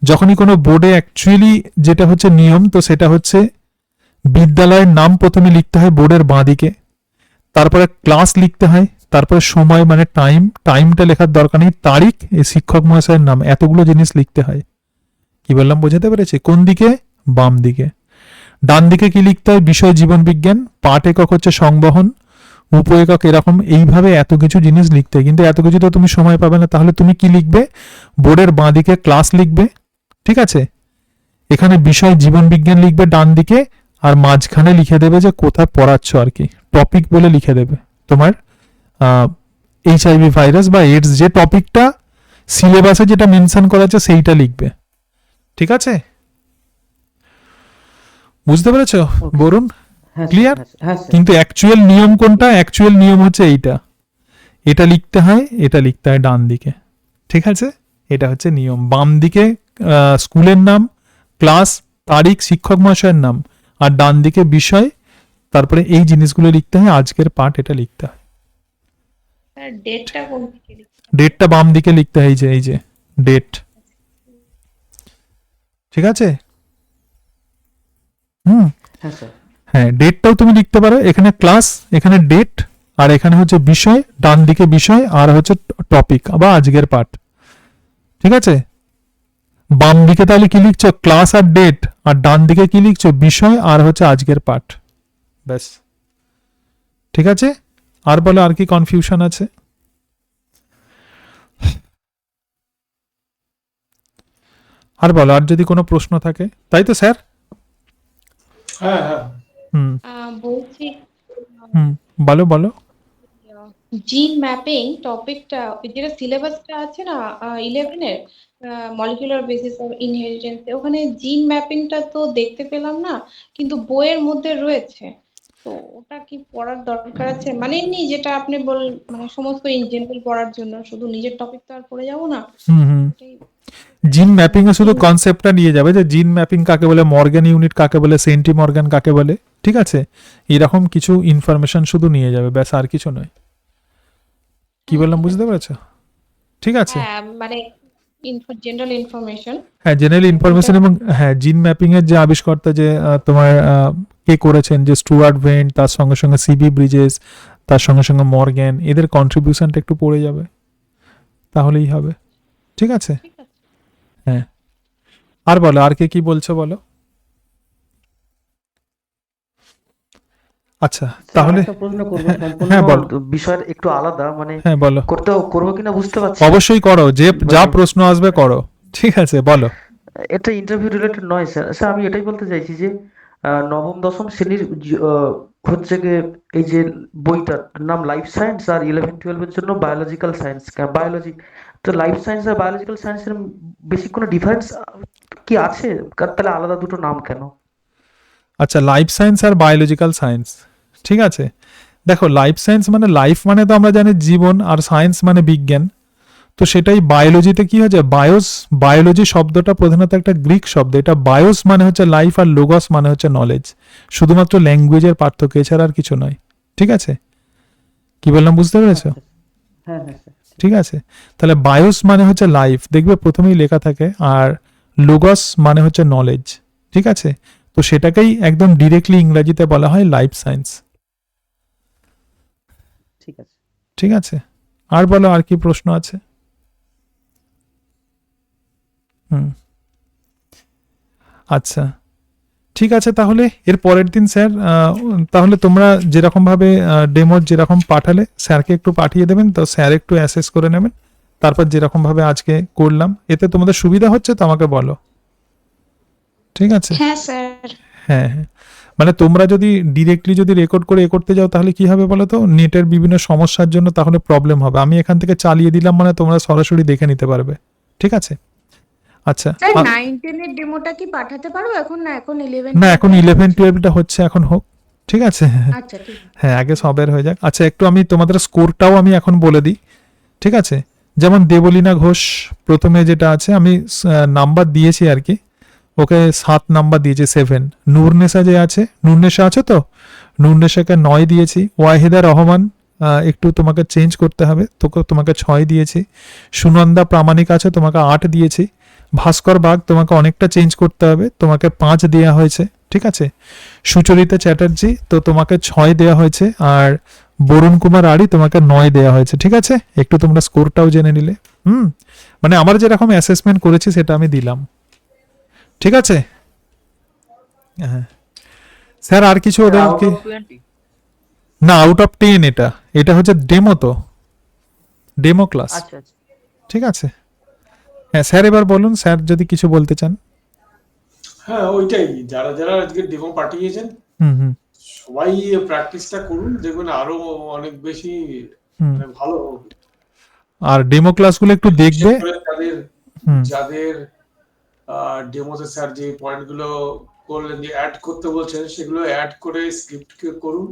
যখনই কোনো বোর্ডে অ্যাকচুয়ালি যেটা হচ্ছে নিয়ম, তো সেটা হচ্ছে বিদ্যালয়ের নাম প্রথমে লিখতে হয় বোর্ডের বাঁ দিকে, তারপরে ক্লাস লিখতে হয়, তারপরে সময় মানে টাইমটা লেখার দরকার নেই, তারিখ, এই শিক্ষক মহাশয়ের নাম, এতগুলো জিনিস লিখতে হয়। কি বললাম বোঝাতে পেরেছি? কোন দিকে? বাম দিকে। ডান দিকে কি লিখতে হয়? বিষয় জীবন বিজ্ঞান, পাঠ একক হচ্ছে সংবহন, উপ একক, এরকম এইভাবে এত কিছু জিনিস লিখতে হয়। কিন্তু এত কিছু তো তুমি সময় পাবে না, তাহলে তুমি কি লিখবে? বোর্ডের বাঁ দিকে ক্লাস লিখবে, ঠিক আছে? এখানে বিষয় জীবন বিজ্ঞান লিখবে ডান দিকে, আর মাঝখানে লিখে দেবে যে কোথায় পড়াচ্ছ আর কি, টপিক বলে লিখে দেবে তোমার HIV ভাইরাস বা এইডস, যে টপিকটা সিলেবাসে যেটা মেনশন করা আছে সেইটা লিখবে, ঠিক আছে? বুঝতে পেরেছো বরুণ? হ্যাঁ ক্লিয়ার? হ্যাঁ স্যার। কিন্তু অ্যাকচুয়াল নিয়ম কোনটা? অ্যাকচুয়াল নিয়ম হচ্ছে এইটা, এটা লিখতে হয়, এটা লিখতে হয় ডান দিকে, ঠিক আছে? এটা হচ্ছে নিয়ম। বাম দিকে স্কুলের নাম, ক্লাস, তারিখ, শিক্ষক মহাশয়ের নাম, আর ডান দিকে বিষয়, তারপরে এই জিনিসগুলো লিখতে হয়, আজকের পাঠ এটা লিখতে হয়। স্যার ডেটটা কোন দিকে লিখবো? ডেটটা বাম দিকে লিখতে হয়, এই যে ডেট, ঠিক আছে? হ্যাঁ স্যার। হ্যাঁ, ডেটটাও তুমি লিখতে পারো, এখানে ক্লাস, এখানে ডেট, আর এখানে হচ্ছে বিষয়, ডান দিকে বিষয়, আর হচ্ছে টপিক বা আজকের পাঠ, ঠিক আছে? বাম দিকে তাহলে কি লিখছো? ক্লাস আর ডেট, আর ডান দিকে কি লিখছো? বিষয় আর হচ্ছে আজকের পাঠ, ব্যাস, ঠিক আছে? আর বলো, আর কি কনফিউশন আছে? আর বলো, আর যদি কোনো প্রশ্ন থাকে। তাই তো স্যার? হ্যাঁ হ্যাঁ হুম বলছি হুম বলো বলো। জিন ম্যাপিং টপিকটা, যেটা সিলেবাসটা আছে না 11-এর, মলিকুলার বেসিস অফ ইনহেরিটেন্স, ওখানে জিন ম্যাপিংটা তো দেখতে পেলাম না, কিন্তু বইয়ের মধ্যে রয়েছে। তো ওটা কি পড়ার দরকার আছে? মানে এমনি যেটা আপনি মানে সমস্ত ইন জেনারেল পড়ার জন্য, শুধু নিজের টপিক তো আর পড়ে যাবো না। হুম হুম এটাই জিন ম্যাপিং এ শুধু কনসেপ্টটা নিয়ে যাবে যে জিন ম্যাপিং কাকে বলে, মর্গান ইউনিট কাকে বলে, সেন্টি মর্গান কাকে বলে, ঠিক আছে, এরকম কিছু ইনফরমেশন শুধু নিয়ে যাবে, ব্যাস, আর কিছু নয়। কি বললাম বুঝতে পেরেছো? ঠিক আছে। হ্যাঁ, মানে জেনারেল ইনফরমেশন। হ্যাঁ, জেনারেল ইনফরমেশন, এবং হ্যাঁ জিন ম্যাপিং এর যে আবিষ্কর্তা, যে তোমার কে করেছেন, যে স্টুয়ার্ট ভেন্ট, তার সঙ্গে সঙ্গে সিবি ব্রিজেস, তার সঙ্গে সঙ্গে মর্গ্যান, এদের কন্ট্রিবিউশনটা একটু পড়ে যাবে, তাহলেই হবে। ঠিক আছে। ঠিক আছে। হ্যাঁ, আর বলো, আর কে কি বলছো বলো। আচ্ছা স্যার তাহলে একটা প্রশ্ন করবো, সম্পূর্ণ হ্যাঁ বলো। বিষয়ের একটু আলাদা, মানে হ্যাঁ বলো। করবো কিনা বুঝতে পারছি না। অবশ্যই করো, যে যা মানে প্রশ্ন আসবে করো, ঠিক আছে বলো। এটা ইন্টারভিউ রিলেটেড নয় স্যার। স্যার আমি এটাই বলতে চাইছি যে নবম দশম শ্রেণীর হচ্ছে গিয়ে এই যে বইটার নাম লাইফ সায়েন্স, আর 11-12 জন্য বায়োলজিক্যাল সায়েন্স, বায়োলজি। তো লাইফ সায়েন্স আর বায়োলজিক্যাল সায়েন্সের বেশি কোনো ডিফারেন্স কি আছে? তাহলে আলাদা দুটো নাম কেন? আচ্ছা, লাইফ সায়েন্স আর বায়োলজিক্যাল সায়েন্স, ঠিক আছে। দেখো, লাইফ সায়েন্স মানে লাইফ মানে তো আমরা জানি জীবন, আর সায়েন্স মানে বিজ্ঞান। তো সেটাই বায়োলজিতে কি হয়েছে, বায়োলজি শব্দটা প্রধানত একটা গ্রিক শব্দ। এটা বায়োস মানে হচ্ছে লাইফ, আর লোগস মানে হচ্ছে নলেজ। শুধুমাত্র ল্যাঙ্গুয়েজের পার্থক্য, এছাড়া আর কিছু নয়। ঠিক আছে, কি বললাম বুঝতে পেরেছো? আচ্ছা, হ্যাঁ হ্যাঁ স্যার। ঠিক আছে, তাহলে বায়োস মানে হচ্ছে লাইফ, দেখবে প্রথমেই লেখা থাকে, আর লোগস মানে হচ্ছে নলেজ। ঠিক আছে, তো সেটাকেই একদম ডিরেক্টলি ইংরেজিতে বলা হয় লাইফ সায়েন্স। ঠিক আছে। ঠিক আছে, আর বলো, আর কি প্রশ্ন আছে? হুম, আচ্ছা ঠিক আছে, তাহলে এর পরের দিন স্যার, তাহলে তোমরা যেরকমভাবে ডেমোর যেরকম পাঠালে স্যারকে একটু পাঠিয়ে দেবেন, তো স্যার একটু অ্যাসেস করে নেবেন। তারপর যেরকমভাবে আজকে করলাম, এতে তোমাদের সুবিধা হচ্ছে তো আমাকে বলো। ঠিক আছে। হ্যাঁ স্যার। হ্যাঁ হ্যাঁ, মানে তোমরা যদি ডিরেক্টলি যদি রেকর্ড করে করতে যাও, তাহলে কি হবে বলো তো, নেটের বিভিন্ন সমস্যার জন্য তাহলে প্রবলেম হবে। আমি এখান থেকে চালিয়ে দিলাম মানে তোমরা সরাসরি দেখে নিতে পারবে। ঠিক আছে। আচ্ছা, স্যার 9-10 এর ডেমোটা কি পাঠাতে পারবো এখন? না এখন 11 না এখন 11-12টা হচ্ছে, এখন হোক। ঠিক আছে। আচ্ছা ঠিক আছে। হ্যাঁ, আগে সবের হয়ে যাক। আচ্ছা, একটু আমি তোমাদের স্কোরটাও আমি এখন বলে দিই। ঠিক আছে, যেমন দেবলীনা ঘোষ প্রথমে যেটা আছে, আমি নাম্বার দিয়েছি আর কি, ওকে 7 নাম্বার দিয়েছি, 7। নূরনেসা যে আছে, নূরনেসা আছে তো, নূরনেসাকে 9 দিয়েছি। ওয়াহিদা রহমান একটু তোমাকে চেঞ্জ করতে হবে, তোমাকে 6 দিয়েছি। সুনন্দা প্রামাণিক আছে, তোমাকে 8 দিয়েছি। ভাস্কর বাগ তোমাকে অনেকটা চেঞ্জ করতে হবে, তোমাকে 5 দেওয়া হয়েছে। ঠিক আছে, সুচরিতা চ্যাটার্জি তো তোমাকে 6 দেওয়া হয়েছে, আর বরুণ কুমার আড়ি তোমাকে 9 দেওয়া হয়েছে। ঠিক আছে, একটু তোমরা স্কোরটাও জেনে নিলে। মানে আমার যেরকম অ্যাসেসমেন্ট করেছি সেটা আমি দিলাম। ঠিক আছে। হ্যাঁ স্যার, আর কিছু ওদেরকে? না, আউট অফ 10 এটা, এটা হচ্ছে ডেমো, তো ডেমো ক্লাস। আচ্ছা আচ্ছা। ঠিক আছে। হ্যাঁ স্যার, এবার বলুন স্যার যদি কিছু বলতে চান। হ্যাঁ, ওইটাই, যারা যারা আজকে ডেমো পাঠিয়েছেন হুম হুম সবাই প্র্যাকটিসটা করুন, দেখবেন আরো অনেক বেশি হুম মানে ভালো হবে। আর ডেমো ক্লাসগুলো একটু দেখবে। বিশেষ করে যাদের হুম যাদের ডেমোতে স্যার যে পয়েন্টগুলো করলেন, যে অ্যাড করতে বলছেন, সেগুলো অ্যাড করে স্ক্রিপ্ট করুন,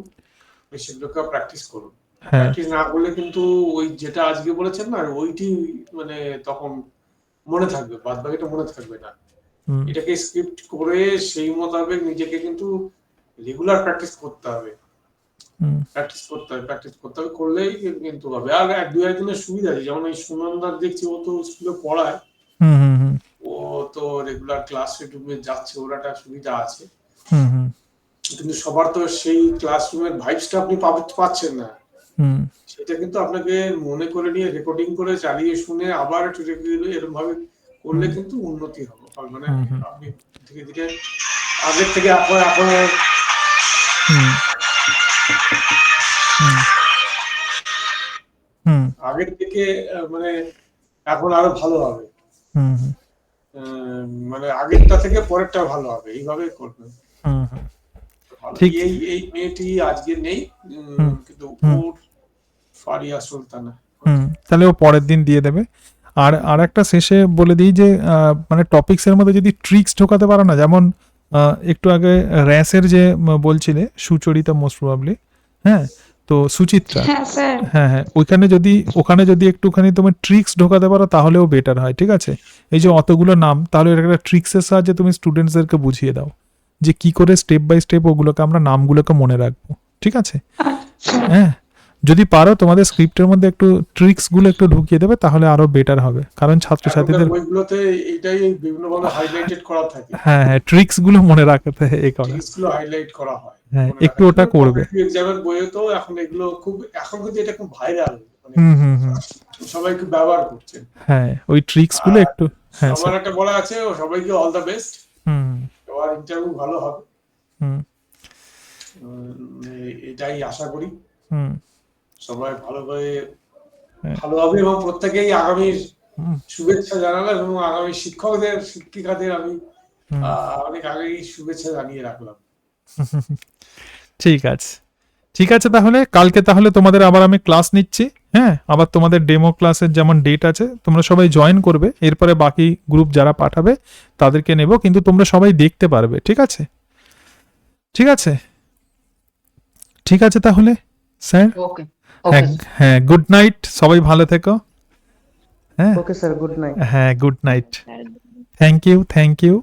সেগুলোকে প্র্যাকটিস করুন। হ্যাঁ প্র্যাকটিস না করলে কিন্তু ওই যেটা আজকে বলেছেন না, ওইটি মানে তখন মনে থাকবে, বাদ বাকিটা মনে থাকবে না। হুম এটাকে স্ক্রিপ্ট করে সেই মোতাবেক নিজেকে কিন্তু রেগুলার প্র্যাকটিস করতে হবে, হুম প্র্যাকটিস করতে হবে, করলেই কিন্তু হবে। আর 1-2 দিনের সুবিধা আছে, যেমন এই সুনন্দার দেখছি, ও তো স্কুলে পড়ায়, হুম হুম হুম ও তো রেগুলার ক্লাসরুমে যাচ্ছে, ওর একটা সুবিধা আছে। হুম হুম কিন্তু সবার তো সেই ক্লাসরুমের ভাইবসটা আপনি পাচ্ছেন না, হুম সেটা কিন্তু আপনাকে মনে করে নিয়ে রেকর্ডিং করে চালিয়ে শুনে আবার একটু এরকম ভাবে করলে কিন্তু উন্নতি হবে, মানে আপনি ধীরে ধীরে আগের থেকে এখন হুম হুম হুম আগের থেকে মানে এখন আরো ভালো হবে, হুম হুম মানে আগেরটা থেকে পরেরটা ভালো হবে, এইভাবে করবেন। হুম হুম ঠিক। এই মেয়েটি আজকে নেই, হুম। কিন্তু হুম। ওর ফারিয়া সুলতানা। তাহলে ও পরের দিন দিয়ে দেবে। আর একটা শেষে বলে দিই যে মানে টপিক্সের মধ্যে যদি ট্রিক্স ঢোকাতে পারো না, যেমন একটু আগে র্যাসের যে বলছিলে সুচরিতা মোস্ট প্রবাবলি, হ্যাঁ, তো সুচিত্রা, হ্যাঁ স্যার। হ্যাঁ ওখানে যদি একটুখানি তুমি ট্রিক্স ঢোকাতে পারো তাহলেও বেটার হয়, ঠিক আছে? এই যে অতগুলো নাম, তাহলে এটা একটা ট্রিক্সের সাহায্যে তুমি স্টুডেন্টসদেরকে বুঝিয়ে দাও যে কি করে স্টেপ বাই স্টেপ ওগুলোকে আমরা নামগুলোকে মনে রাখবো, ঠিক আছে? আচ্ছা। হ্যাঁ, যদি পারো তোমাদের স্ক্রিপ্টের মধ্যে একটু ট্রিক্স গুলো একটু ঢুকিয়ে দেবে তাহলে আরো বেটার হবে, কারণ এখনকার ছাত্রছাত্রীদের বইগুলোতে এইটাই বিভিন্নভাবে হাইলাইটেড করা থাকে, হ্যাঁ ট্রিক্স গুলো মনে রাখতে এ করা, জিনিসগুলো হাইলাইট করা হয়। হ্যাঁ মনে একটু রাখা। ওটা করবে। এক্সামের বইয়ে তো এখন এগুলো খুব, এখন কিন্তু এটা খুব ভাইরাল, মানে হুম হুম হুম সবাই খুব ব্যবহার করছে। হ্যাঁ ওই ট্রিক্স গুলো একটু, হ্যাঁ আমার স্যার। একটা বলা আছে, ও সবাইকে অল দ্য বেস্ট, হুম সবার ইন্টারভিউ ভালো হবে, হুম এটাই আশা করি। হুম সবাই ভালোভাবে হ্যাঁ। ভালো হবে, এবং প্রত্যেকেই আগামীর হুম শুভেচ্ছা জানালাম, এবং আগামী শিক্ষকদের শিক্ষিকাদের আমি হুম। অনেক আগেই শুভেচ্ছা জানিয়ে রাখলাম। ঠিক আছে, ঠিক আছে, তাহলে কালকে তাহলে তোমাদের আবার আমি ক্লাস নিচ্ছি, হ্যাঁ, আবার তোমাদের ডেমো ক্লাসের যেমন ডেট আছে তোমরা সবাই জয়েন করবে, এরপরে বাকি গ্রুপ যারা পাঠাবে তাদেরকে নেব, কিন্তু তোমরা সবাই দেখতে পারবে, ঠিক আছে? ঠিক আছে, ঠিক আছে তাহলে স্যার, ওকে হ্যাঁ হ্যাঁ, গুড নাইট, সবাই ভালো থেকো, হ্যাঁ ওকে স্যার, গুড নাইট। হ্যাঁ, good night, sir thank you.